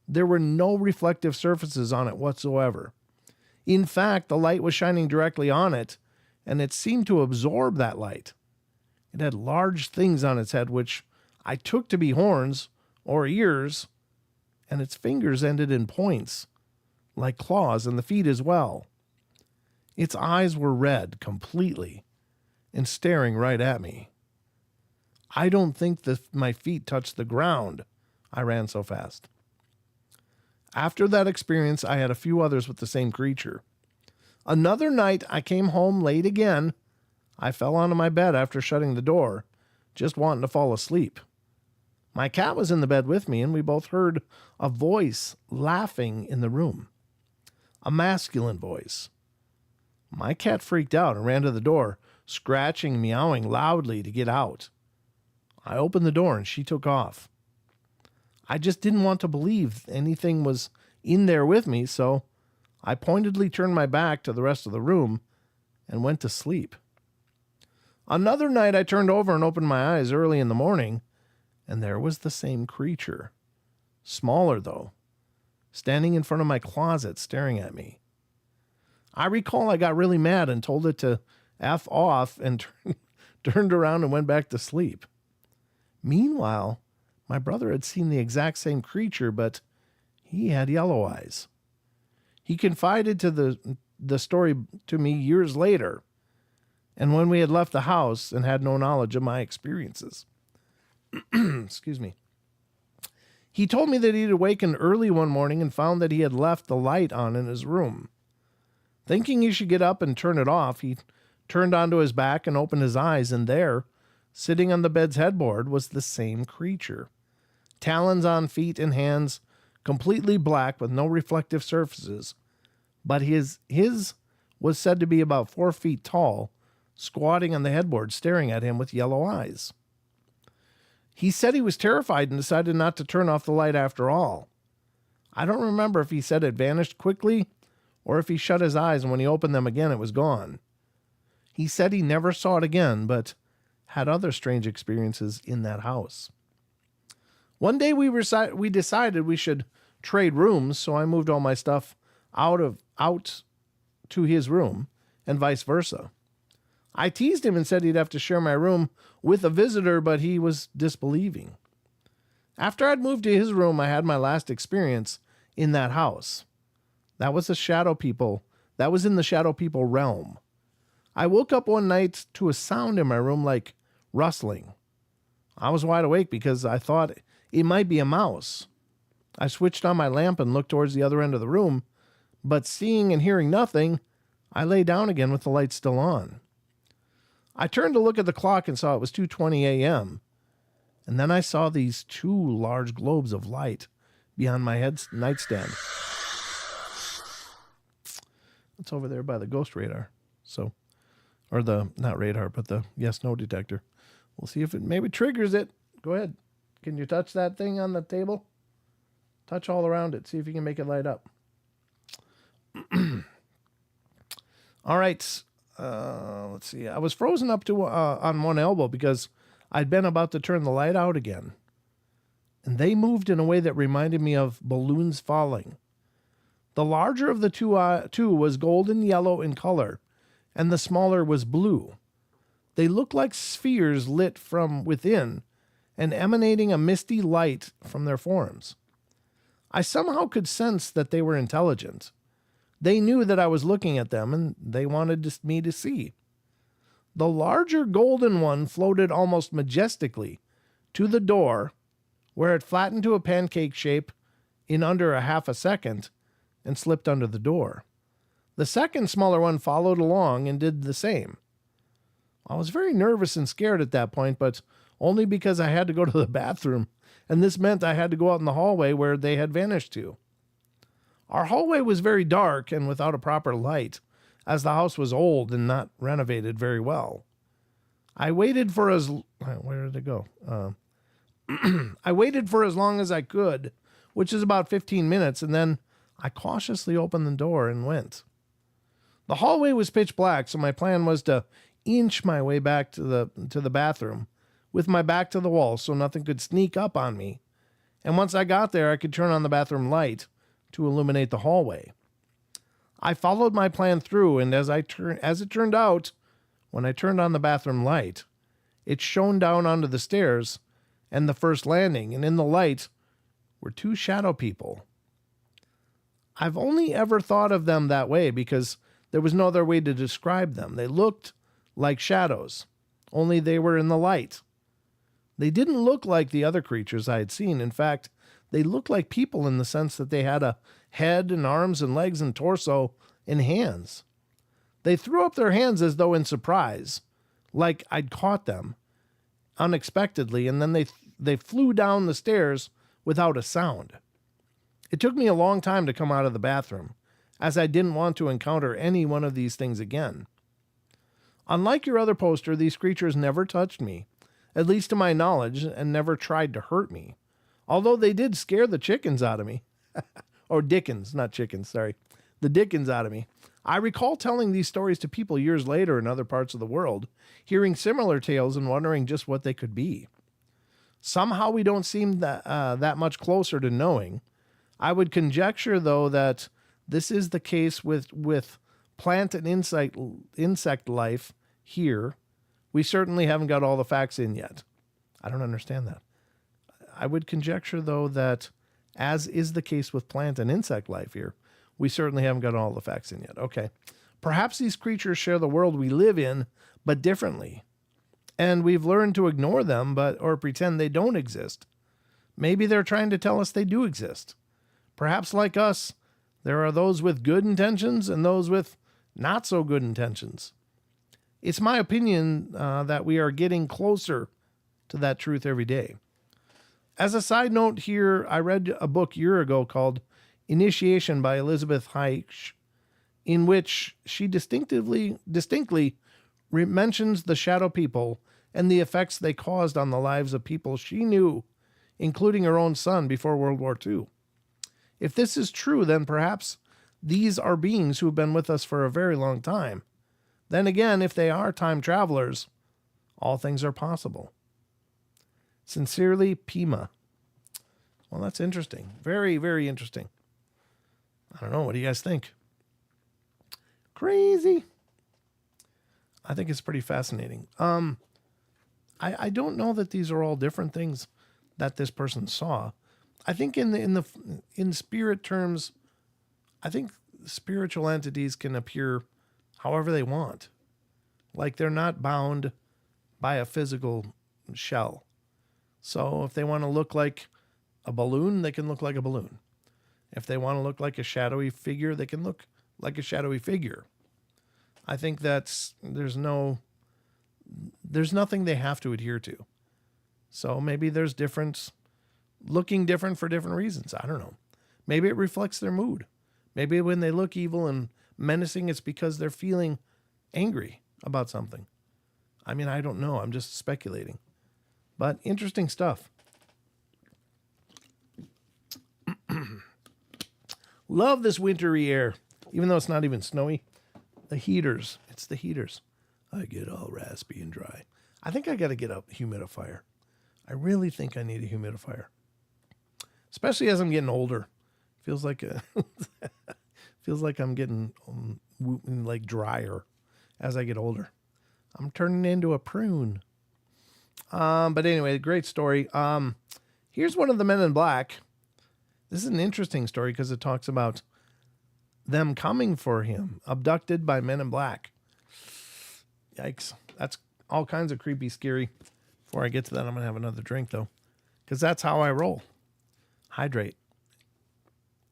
There were no reflective surfaces on it whatsoever. In fact, the light was shining directly on it, and it seemed to absorb that light. It had large things on its head, which I took to be horns or ears, and its fingers ended in points, like claws, and the feet as well. Its eyes were red completely and staring right at me. I don't think my feet touched the ground. I ran so fast. After that experience, I had a few others with the same creature. Another night, I came home late again. I fell onto my bed after shutting the door, just wanting to fall asleep. My cat was in the bed with me, and we both heard a voice laughing in the room. A masculine voice. My cat freaked out and ran to the door, scratching and meowing loudly to get out. I opened the door and she took off. I just didn't want to believe anything was in there with me, so I pointedly turned my back to the rest of the room and went to sleep. Another night I turned over and opened my eyes early in the morning, and there was the same creature. Smaller, though, standing in front of my closet staring at me. I recall I got really mad and told it to F off and turned around and went back to sleep. Meanwhile, my brother had seen the exact same creature, but he had yellow eyes. He confided to the story to me years later, and when we had left the house and had no knowledge of my experiences. Excuse me. He told me that he had awakened early one morning and found that he had left the light on in his room. Thinking he should get up and turn it off, he turned onto his back and opened his eyes, and there, sitting on the bed's headboard, was the same creature. Talons on feet and hands, completely black with no reflective surfaces, but his was said to be about 4 feet tall, squatting on the headboard, staring at him with yellow eyes. He said he was terrified and decided not to turn off the light after all. I don't remember if he said it vanished quickly or if he shut his eyes and when he opened them again, it was gone. He said he never saw it again, but had other strange experiences in that house. One day we decided we should trade rooms, so I moved all my stuff out to his room and vice versa. I teased him and said he'd have to share my room with a visitor, but he was disbelieving. After I'd moved to his room, I had my last experience in that house. That was in the shadow people realm. I woke up one night to a sound in my room like rustling. I was wide awake because I thought it might be a mouse. I switched on my lamp and looked towards the other end of the room, but seeing and hearing nothing, I lay down again with the light still on. I turned to look at the clock and saw it was 2:20 a.m., and then I saw these 2 large globes of light beyond my nightstand. It's over there by the ghost radar. Or the, not radar, but the yes-no detector. We'll see if it maybe triggers it. Go ahead. Can you touch that thing on the table? Touch all around it. See if you can make it light up. All right. Let's see. I was frozen up to on one elbow because I'd been about to turn the light out again. And they moved in a way that reminded me of balloons falling. The larger of the two was golden yellow in color, and the smaller was blue. They looked like spheres lit from within and emanating a misty light from their forms. I somehow could sense that they were intelligent. They knew that I was looking at them, and they wanted me to see. The larger golden one floated almost majestically to the door, where it flattened to a pancake shape in under a half a second and slipped under the door. The second smaller one followed along and did the same. I was very nervous and scared at that point, but only because I had to go to the bathroom, and this meant I had to go out in the hallway where they had vanished to. Our hallway was very dark and without a proper light, as the house was old and not renovated very well. I waited for where did it go? I waited for as long as I could, which is about 15 minutes, and then I cautiously opened the door and went. The hallway was pitch black, so my plan was to inch my way back to the bathroom with my back to the wall so nothing could sneak up on me. And once I got there, I could turn on the bathroom light to illuminate the hallway. I followed my plan through, and as it turned out, when I turned on the bathroom light, it shone down onto the stairs and the first landing, and in the light were 2 shadow people. I've only ever thought of them that way because there was no other way to describe them. They looked like shadows, only they were in the light. They didn't look like the other creatures I had seen. In fact, they looked like people in the sense that they had a head and arms and legs and torso and hands. They threw up their hands as though in surprise, like I'd caught them unexpectedly, and then they flew down the stairs without a sound. It took me a long time to come out of the bathroom, as I didn't want to encounter any one of these things again. Unlike your other poster, these creatures never touched me, at least to my knowledge, and never tried to hurt me. Although they did scare the chickens out of me. Or dickens, not chickens, sorry. The dickens out of me. I recall telling these stories to people years later in other parts of the world, hearing similar tales and wondering just what they could be. Somehow we don't seem that much closer to knowing. I would conjecture, though, that this is the case with plant and insect life here. We certainly haven't got all the facts in yet. I don't understand that. I would conjecture, though, that as is the case with plant and insect life here, we certainly haven't got all the facts in yet. Okay. Perhaps these creatures share the world we live in, but differently. And we've learned to ignore them, or pretend they don't exist. Maybe they're trying to tell us they do exist. Perhaps like us, there are those with good intentions and those with not so good intentions. It's my opinion that we are getting closer to that truth every day. As a side note here, I read a book a year ago called Initiation by Elizabeth Heich, in which she distinctly mentions the shadow people and the effects they caused on the lives of people she knew, including her own son before World War II. If this is true, then perhaps these are beings who have been with us for a very long time. Then again, if they are time travelers, all things are possible. Sincerely, Pima. Well, that's interesting. Very, very interesting. I don't know. What do you guys think? Crazy. I think it's pretty fascinating. I don't know that these are all different things that this person saw. I think in spirit terms, I think spiritual entities can appear however they want. Like they're not bound by a physical shell. So if they want to look like a balloon, they can look like a balloon. If they want to look like a shadowy figure, they can look like a shadowy figure. I think there's nothing they have to adhere to. So maybe there's looking different for different reasons. I don't know. Maybe it reflects their mood. Maybe when they look evil and menacing, it's because they're feeling angry about something. I mean, I don't know. I'm just speculating. But interesting stuff. Love this wintry air, even though it's not even snowy. The heaters. It's the heaters. I get all raspy and dry. I think I got to get a humidifier. I really think I need a humidifier. Especially as I'm getting older. Feels like I'm getting like drier as I get older. I'm turning into a prune. But anyway, great story. Here's one of the Men in Black. This is an interesting story because it talks about them coming for him, abducted by Men in Black. Yikes. That's all kinds of creepy, scary. Before I get to that, I'm going to have another drink, though, because that's how I roll. Hydrate.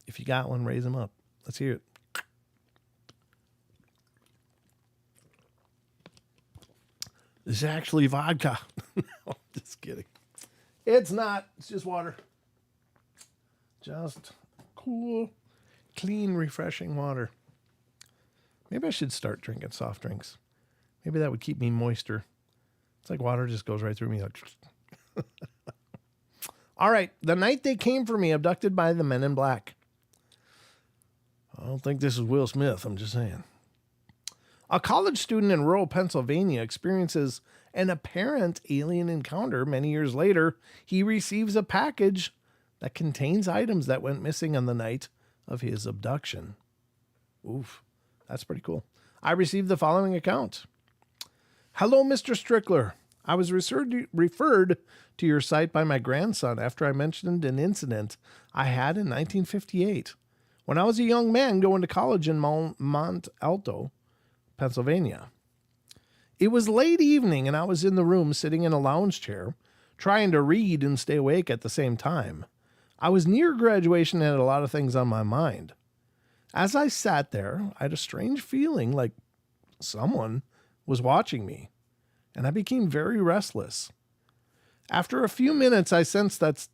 If you got one, raise them up. Let's hear it. This is actually vodka. No, just kidding. It's not. It's just water. Just cool, clean, refreshing water. Maybe I should start drinking soft drinks. Maybe that would keep me moister. It's like water just goes right through me. Like all right. The night they came for me, abducted by the Men in Black. I don't think this is Will Smith. I'm just saying. A college student in rural Pennsylvania experiences an apparent alien encounter. Many years later, he receives a package that contains items that went missing on the night of his abduction. Oof, that's pretty cool. I received the following account. Hello, Mr. Strickler. I was referred to your site by my grandson after I mentioned an incident I had in 1958 when I was a young man going to college in Mont Alto, Pennsylvania. It was late evening and I was in the room sitting in a lounge chair, trying to read and stay awake at the same time. I was near graduation and had a lot of things on my mind. As I sat there, I had a strange feeling like someone was watching me, and I became very restless. After a few minutes, I sensed that,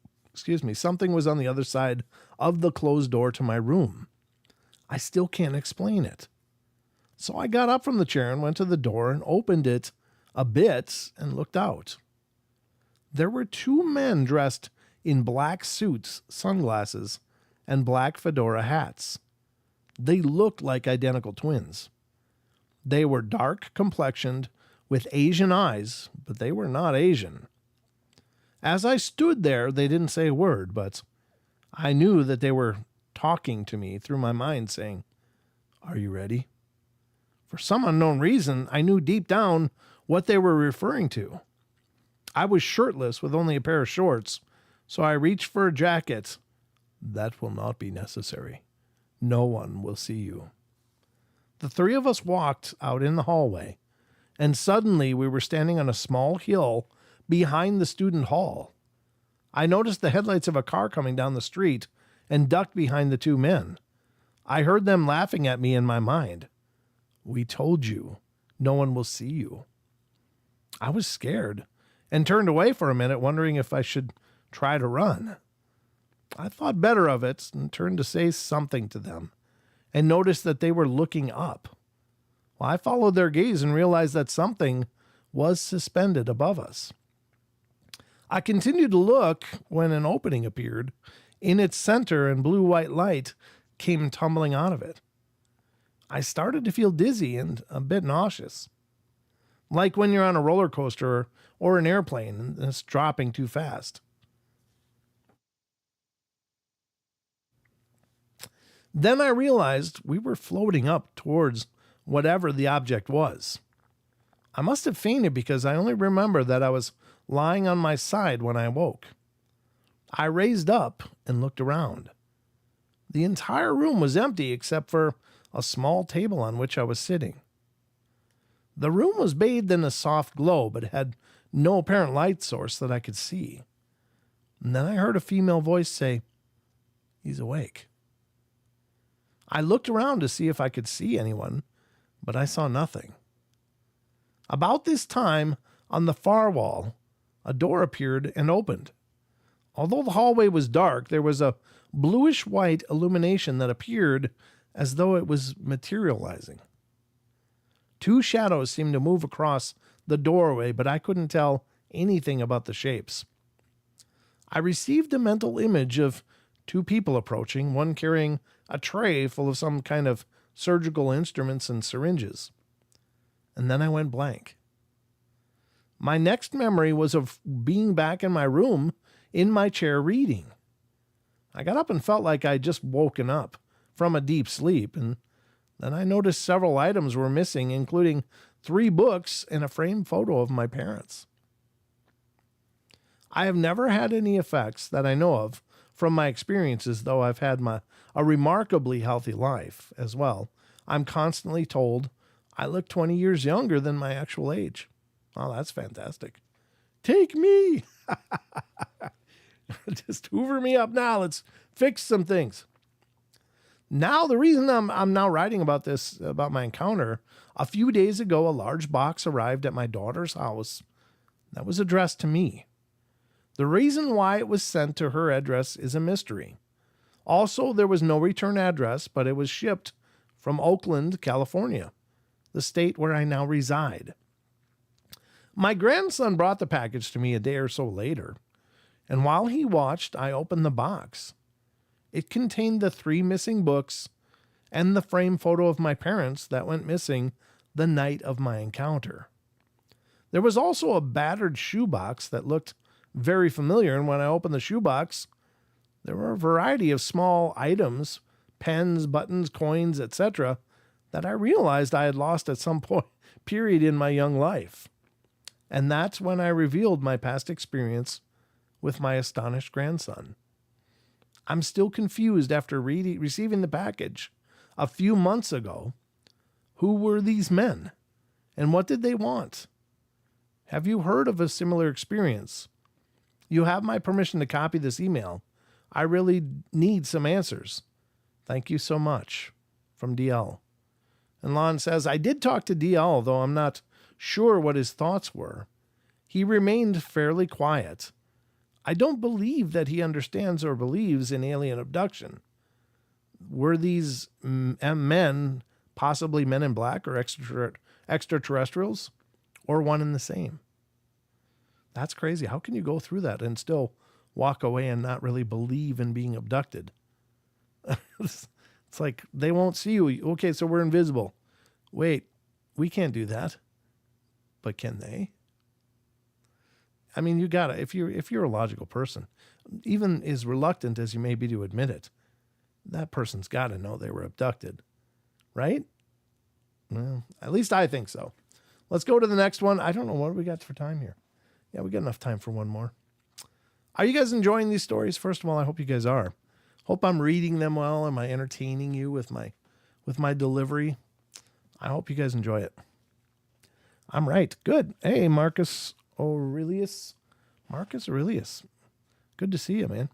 something was on the other side of the closed door to my room. I still can't explain it. So I got up from the chair and went to the door and opened it a bit and looked out. There were two men dressed in black suits, sunglasses, and black fedora hats. They looked like identical twins. They were dark complexioned with Asian eyes, but they were not Asian. As I stood there, they didn't say a word, but I knew that they were talking to me through my mind, saying, "Are you ready?" For some unknown reason, I knew deep down what they were referring to. I was shirtless with only a pair of shorts, so I reached for a jacket. "That will not be necessary. No one will see you." The three of us walked out in the hallway, and suddenly we were standing on a small hill behind the student hall. I noticed the headlights of a car coming down the street and ducked behind the two men. I heard them laughing at me in my mind. "We told you, no one will see you." I was scared and turned away for a minute, wondering if I should try to run. I thought better of it and turned to say something to them and noticed that they were looking up. Well, I followed their gaze and realized that something was suspended above us. I continued to look when an opening appeared in its center and blue-white light came tumbling out of it. I started to feel dizzy and a bit nauseous, like when you're on a roller coaster or an airplane and it's dropping too fast. Then I realized we were floating up towards whatever the object was. I must have fainted because I only remember that I was lying on my side when I woke. I raised up and looked around. The entire room was empty except for a small table on which I was sitting. The room was bathed in a soft glow, but had no apparent light source that I could see. And then I heard a female voice say, "He's awake." I looked around to see if I could see anyone, but I saw nothing. About this time, on the far wall, a door appeared and opened. Although the hallway was dark, there was a bluish-white illumination that appeared as though it was materializing. Two shadows seemed to move across the doorway, but I couldn't tell anything about the shapes. I received a mental image of two people approaching, one carrying a tray full of some kind of surgical instruments and syringes. And then I went blank. My next memory was of being back in my room, in my chair reading. I got up and felt like I'd just woken up from a deep sleep, and then I noticed several items were missing, including 3 books and a framed photo of my parents. I have never had any effects that I know of from my experiences, though I've had a remarkably healthy life as well. I'm constantly told I look 20 years younger than my actual age. Oh, that's fantastic. Take me. Just hoover me up now. Let's fix some things. Now, the reason I'm now writing about this, about my encounter, a few days ago, a large box arrived at my daughter's house that was addressed to me. The reason why it was sent to her address is a mystery. Also, there was no return address, but it was shipped from Oakland, California, the state where I now reside. My grandson brought the package to me a day or so later, and while he watched, I opened the box. It contained the 3 missing books and the framed photo of my parents that went missing the night of my encounter. There was also a battered shoebox that looked very familiar, and when I opened the shoebox, there were a variety of small items, pens, buttons, coins, etc., that I realized I had lost at some period in my young life. And that's when I revealed my past experience with my astonished grandson. I'm still confused after receiving the package a few months ago. Who were these men? And what did they want? Have you heard of a similar experience? You have my permission to copy this email. I really need some answers. Thank you so much. From DL. And Lon says, I did talk to DL, though I'm not sure what his thoughts were. He remained fairly quiet. I don't believe that he understands or believes in alien abduction. Were these men possibly men in black or extraterrestrials, or one and the same? That's crazy. How can you go through that and still walk away and not really believe in being abducted? It's like they won't see you. Okay, so we're invisible. Wait, we can't do that. But can they? I mean, you gotta, if you're a logical person, even as reluctant as you may be to admit it, that person's got to know they were abducted, right? Well, at least I think so. Let's go to the next one. I don't know what we got for time here. Yeah, we got enough time for one more. Are you guys enjoying these stories? First of all, I hope you guys are. Hope I'm reading them well. Am I entertaining you with my delivery? I hope you guys enjoy it. I'm right. Good. Hey, Marcus Aurelius. Marcus Aurelius. Good to see you, man.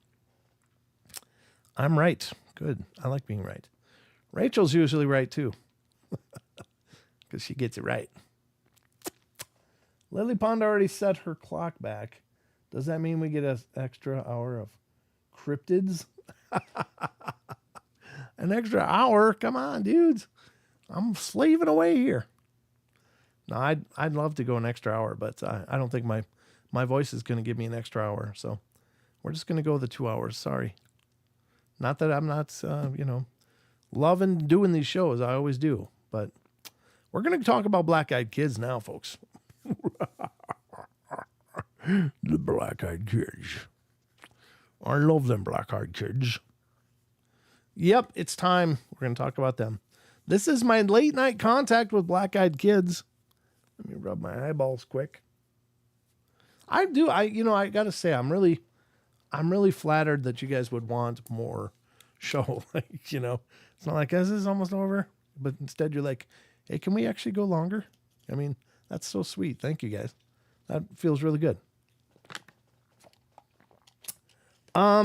I'm right. Good. I like being right. Rachel's usually right, too. Because she gets it right. Lily Pond already set her clock back. Does that mean we get an extra hour of cryptids? An extra hour? Come on, dudes. I'm slaving away here. No, I'd love to go an extra hour, but I don't think my voice is going to give me an extra hour. So we're just going to go the 2 hours. Sorry. Not that I'm not, loving doing these shows. I always do. But we're going to talk about black-eyed kids now, folks. The black-eyed kids. I love them black-eyed kids. Yep, it's time. We're going to talk about them. This is my late night contact with black-eyed kids. Let me rub my eyeballs quick. I got to say, I'm really flattered that you guys would want more show. It's not like, this is almost over. But instead you're like, hey, can we actually go longer? I mean, that's so sweet. Thank you, guys. That feels really good.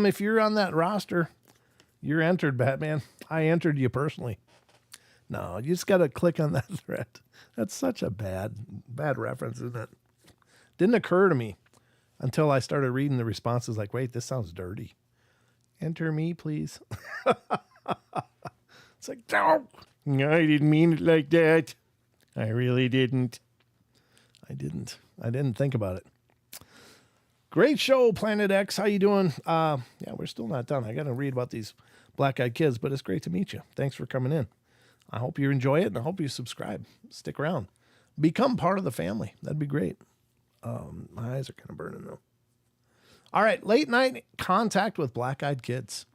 If you're on that roster, you're entered, Batman. I entered you personally. No, you just got to click on that thread. That's such a bad reference, isn't it? Didn't occur to me until I started reading the responses like, wait, this sounds dirty. Enter me, please. It's like, no, I didn't mean it like that. I really didn't. I didn't think about it. Great show, Planet X. How you doing? Yeah, we're still not done. I got to read about these black-eyed kids, but it's great to meet you. Thanks for coming in. I hope you enjoy it, and I hope you subscribe. Stick around. Become part of the family. That'd be great. My eyes are kind of burning, though. All right, late night contact with black-eyed kids.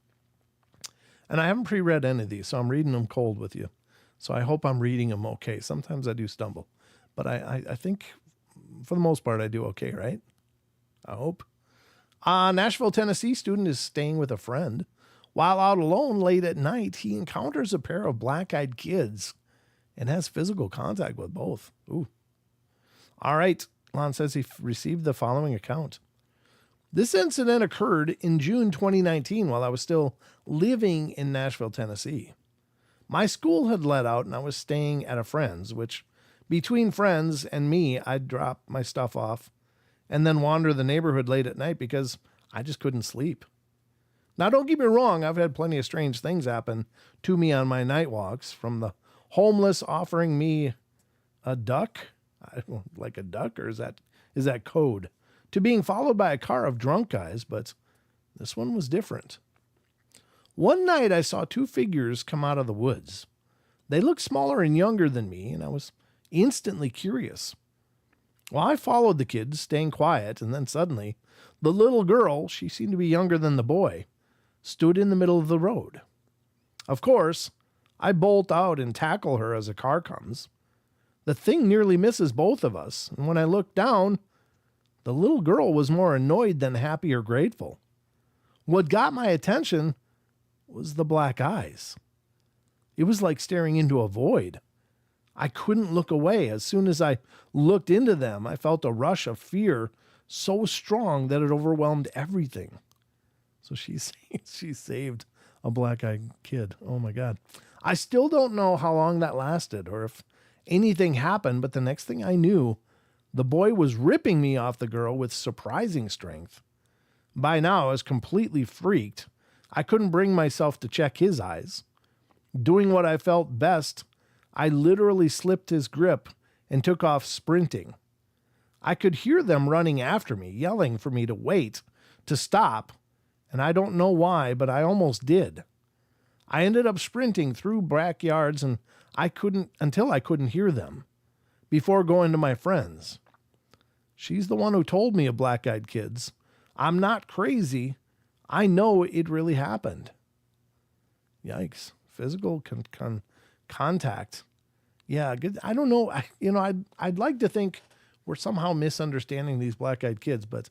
And I haven't pre-read any of these, so I'm reading them cold with you. So I hope I'm reading them okay. Sometimes I do stumble. But I think, for the most part, I do okay, right? I hope. Nashville, Tennessee student is staying with a friend. While out alone late at night, he encounters a pair of black-eyed kids and has physical contact with both. Ooh. All right. Lon says he received the following account. This incident occurred in June 2019 while I was still living in Nashville, Tennessee. My school had let out and I was staying at a friend's, which between friends and me, I'd drop my stuff off and then wander the neighborhood late at night because I just couldn't sleep. Now, don't get me wrong. I've had plenty of strange things happen to me on my night walks, from the homeless offering me a duck. I don't like a duck, or is that code? To being followed by a car of drunk guys, but this one was different. One night I saw two figures come out of the woods. They looked smaller and younger than me, and I was instantly curious. Well, I followed the kids, staying quiet, and then suddenly, the little girl, she seemed to be younger than the boy, stood in the middle of the road. Of course, I bolt out and tackle her as a car comes. The thing nearly misses both of us, and when I look down, the little girl was more annoyed than happy or grateful. What got my attention was the black eyes. It was like staring into a void. I couldn't look away. As soon as I looked into them, I felt a rush of fear so strong that it overwhelmed everything. So she saved a black-eyed kid. Oh, my God. I still don't know how long that lasted or if anything happened, but the next thing I knew, the boy was ripping me off the girl with surprising strength. By now, I was completely freaked. I couldn't bring myself to check his eyes. Doing what I felt best, I literally slipped his grip and took off sprinting. I could hear them running after me, yelling for me to wait, to stop, and I don't know why, but I almost did. I ended up sprinting through backyards and until I couldn't hear them, before going to my friends. She's the one who told me of black-eyed kids. I'm not crazy. I know it really happened. Yikes. Physical contact. Yeah, good. I don't know. I'd like to think we're somehow misunderstanding these black-eyed kids, but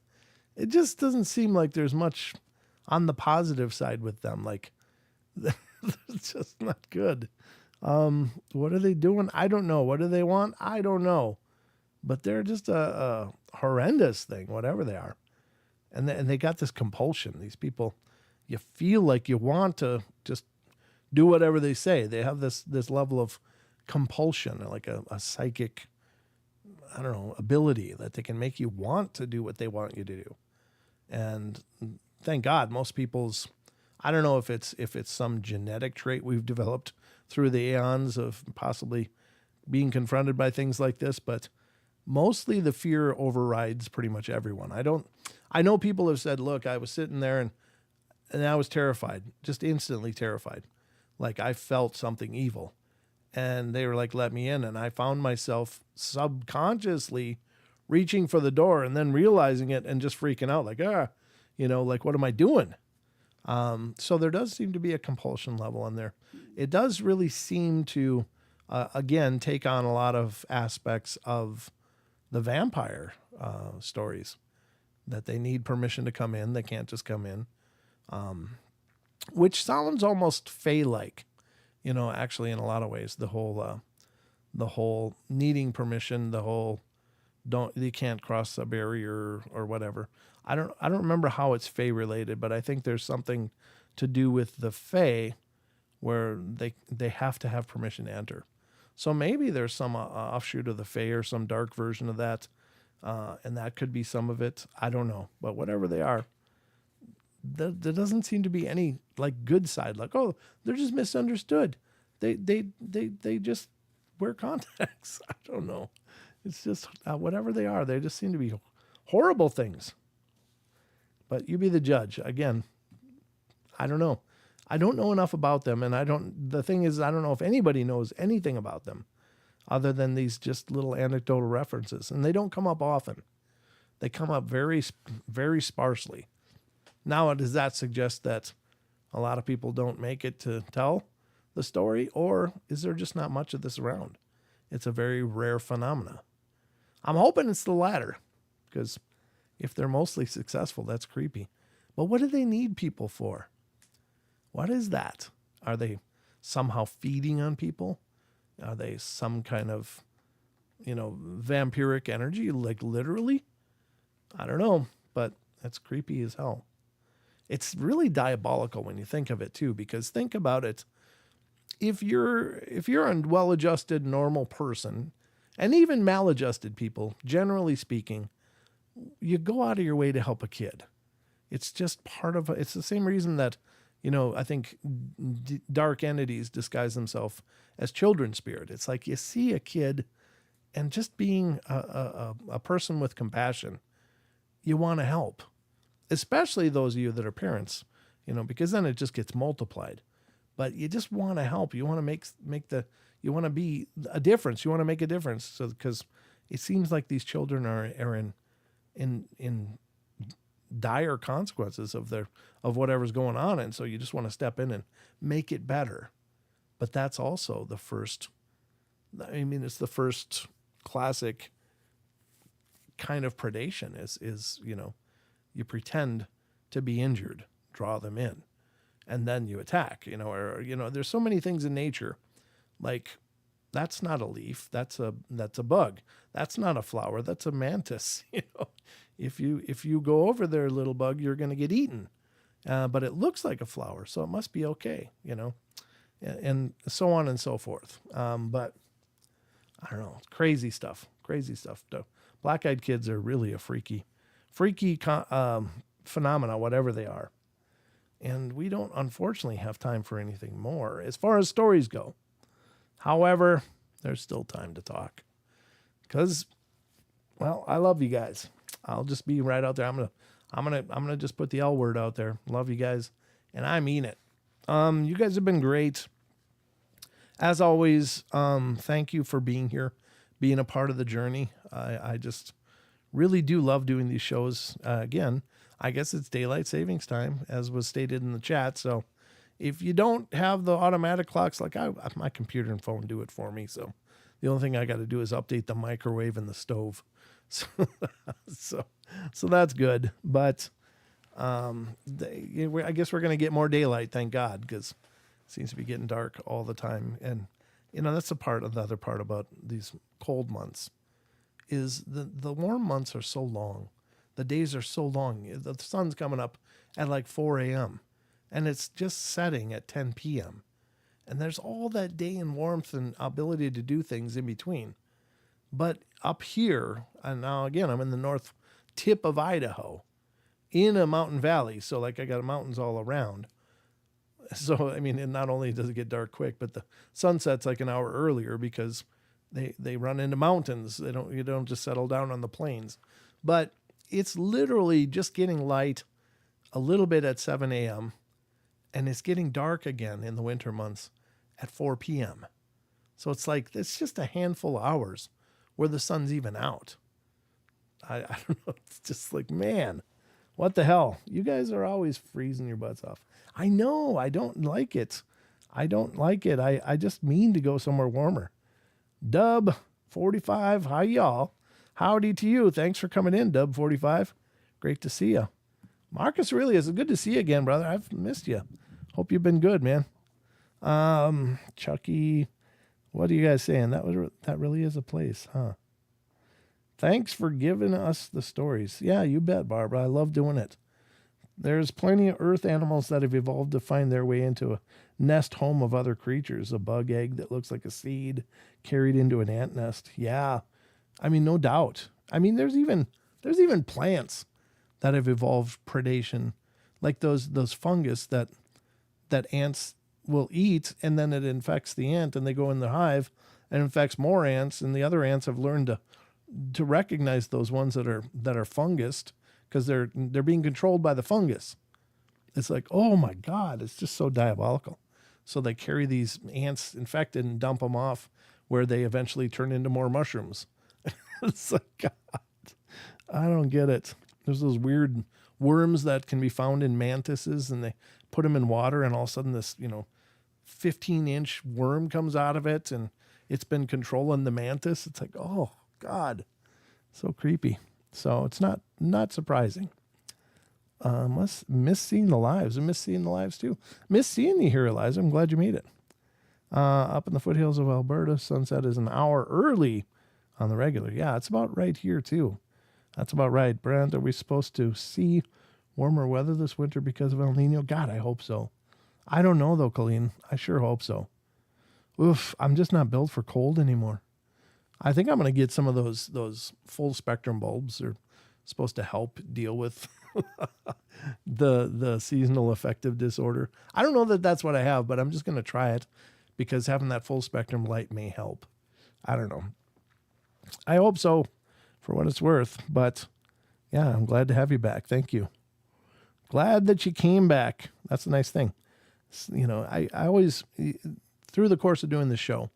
it just doesn't seem like there's much on the positive side with them. Like, it's just not good. What are they doing? I don't know. What do they want? I don't know. But they're just a horrendous thing, whatever they are. And they got this compulsion. These people, you feel like you want to just do whatever they say. They have this level of compulsion, like a psychic, I don't know, ability that they can make you want to do what they want you to do. And thank God most people's, I don't know if it's some genetic trait we've developed through the aeons of possibly being confronted by things like this, but mostly the fear overrides pretty much everyone. I know people have said, look, I was sitting there and I was terrified, just instantly terrified. Like I felt something evil. And they were like, let me in. And I found myself subconsciously reaching for the door and then realizing it and just freaking out like, like, what am I doing? So there does seem to be a compulsion level in there. It does really seem to, again, take on a lot of aspects of the vampire stories, that they need permission to come in. They can't just come in, which sounds almost Fae-like, actually in a lot of ways. The whole needing permission, the whole you can't cross a barrier or whatever. I don't remember how it's Fae related, but I think there's something to do with the Fae where they have to have permission to enter. So maybe there's some offshoot of the Fae or some dark version of that, and that could be some of it. I don't know, but whatever they are, there doesn't seem to be any like good side. Like, oh, they're just misunderstood. They just wear contacts. I don't know. It's just whatever they are. They just seem to be horrible things. But you be the judge. Again, I don't know. I don't know enough about them, and the thing is, I don't know if anybody knows anything about them other than these just little anecdotal references, and they don't come up often. They come up very, very sparsely. Now, does that suggest that a lot of people don't make it to tell the story, or is there just not much of this around? It's a very rare phenomena. I'm hoping it's the latter, because if they're mostly successful, that's creepy. But what do they need people for? What is that? Are they somehow feeding on people? Are they some kind of, vampiric energy, like literally? I don't know, but that's creepy as hell. It's really diabolical when you think of it too, because think about it. If you're a well-adjusted, normal person, and even maladjusted people, generally speaking, you go out of your way to help a kid. It's just it's the same reason that, I think dark entities disguise themselves as children's spirit. It's like you see a kid, and just being a person with compassion, you want to help, especially those of you that are parents, because then it just gets multiplied. But you just want to help. You want to you want to be a difference. You want to make a difference. So because it seems like these children are in dire consequences of whatever's going on, and so you just want to step in and make it better. But that's also the first. It's the first classic kind of predation. Is you pretend to be injured, draw them in, and then you attack. There's so many things in nature, like that's not a leaf, that's a bug, that's not a flower, that's a mantis. If you go over there, little bug, you're going to get eaten. But it looks like a flower, so it must be okay, and so on and so forth. But I don't know, crazy stuff. Black-eyed kids are really a freaky phenomena, whatever they are. And we don't, unfortunately, have time for anything more as far as stories go. However, there's still time to talk. Because, I love you guys. I'll just be right out there. I'm gonna just put the L word out there. Love you guys, and I mean it. You guys have been great. As always, thank you for being here, being a part of the journey. I just really do love doing these shows. Again, I guess it's daylight savings time, as was stated in the chat. So if you don't have the automatic clocks, like my computer and phone do it for me. So the only thing I got to do is update the microwave and the stove. So that's good. But I guess we're going to get more daylight, thank God, because it seems to be getting dark all the time. And, that's the other part about these cold months is the warm months are so long. The days are so long. The sun's coming up at like 4 a.m. and it's just setting at 10 p.m. And there's all that day and warmth and ability to do things in between. But up here, and now again, I'm in the north tip of Idaho, in a mountain valley. So like I got mountains all around. So, I mean, and not only does it get dark quick, but the sun sets like an hour earlier because they run into mountains. You don't just settle down on the plains, but it's literally just getting light a little bit at 7 a.m. and it's getting dark again in the winter months at 4 p.m. So it's like, it's just a handful of hours where the sun's even out. I don't know. It's just like, man, what the hell? You guys are always freezing your butts off. I know. I don't like it. I just mean to go somewhere warmer. Dub 45. Hi, y'all. Howdy to you. Thanks for coming in, Dub 45. Great to see you. Marcus Aurelius, it's good to see you again, brother. I've missed you. Hope you've been good, man. Chucky, what are you guys saying? That really is a place, huh? Thanks for giving us the stories. Yeah, you bet, Barbara. I love doing it. There's plenty of earth animals that have evolved to find their way into a nest home of other creatures. A bug egg that looks like a seed carried into an ant nest. Yeah, I mean, no doubt. I mean, there's even plants that have evolved predation, like those fungus that ants will eat, and then it infects the ant, and they go in the hive and infects more ants, and the other ants have learned to recognize those ones that are fungused because they're being controlled by the fungus. It's like, oh my God, it's just so diabolical. So they carry these ants infected and dump them off where they eventually turn into more mushrooms. It's like, God, I don't get it. There's those weird worms that can be found in mantises, and they put them in water, and all of a sudden this, 15-inch worm comes out of it, and it's been controlling the mantis. It's like, oh God, so creepy. So it's not surprising. Miss seeing the lives. I miss seeing the lives too. Miss seeing you here, Eliza. I'm glad you made it. Up in the foothills of Alberta, sunset is an hour early on the regular. Yeah, it's about right here too. That's about right. Brent, are we supposed to see warmer weather this winter because of El Nino? God, I hope so. I don't know though, Colleen. I sure hope so. Oof, I'm just not built for cold anymore. I think I'm going to get some of those full spectrum bulbs. They're supposed to help deal with the seasonal affective disorder. I don't know that that's what I have, but I'm just going to try it because having that full spectrum light may help. I don't know. I hope so, for what it's worth. But yeah, I'm glad to have you back. Thank you. Glad that you came back. That's a nice thing. I always, through the course of doing this show,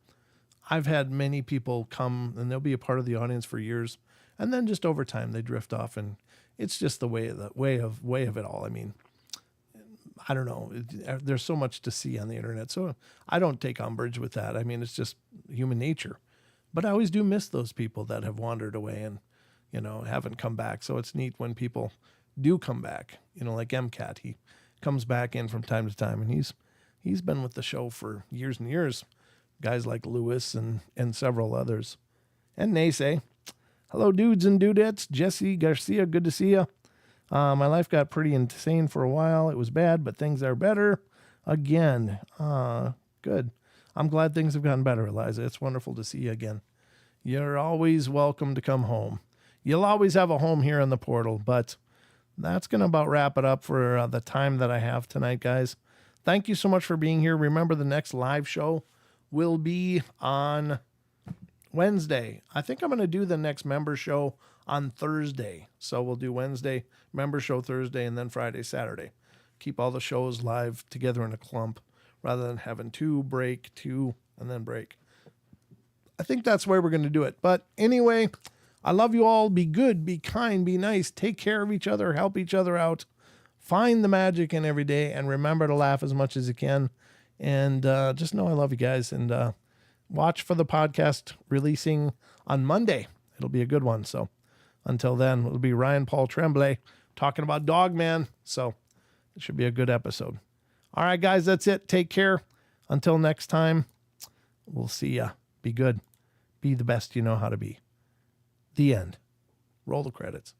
I've had many people come and they'll be a part of the audience for years, and then just over time they drift off, and it's just the way of it all. I mean, I don't know. There's so much to see on the internet, so I don't take umbrage with that. I mean, it's just human nature. But I always do miss those people that have wandered away and, haven't come back. So it's neat when people do come back. Like MCAT, he comes back in from time to time, and he's been with the show for years and years. Guys like Lewis and several others. And Naysay. Hello, dudes and dudettes. Jesse Garcia, good to see you. My life got pretty insane for a while. It was bad, but things are better again. Good. I'm glad things have gotten better, Eliza. It's wonderful to see you again. You're always welcome to come home. You'll always have a home here in the portal, but that's going to about wrap it up for the time that I have tonight, guys. Thank you so much for being here. Remember, the next live show will be on Wednesday. I think I'm going to do the next member show on Thursday. So we'll do Wednesday, member show Thursday, and then Friday, Saturday. Keep all the shows live together in a clump rather than having two, and then break. I think that's where we're going to do it. But anyway, I love you all. Be good, be kind, be nice. Take care of each other, help each other out. Find the magic in every day, and remember to laugh as much as you can. And just know I love you guys. And watch for the podcast releasing on Monday. It'll be a good one. So until then, it'll be Ryan Paul Tremblay talking about Dogman. So it should be a good episode. All right, guys, that's it. Take care. Until next time, we'll see ya. Be good. Be the best you know how to be. The end. Roll the credits.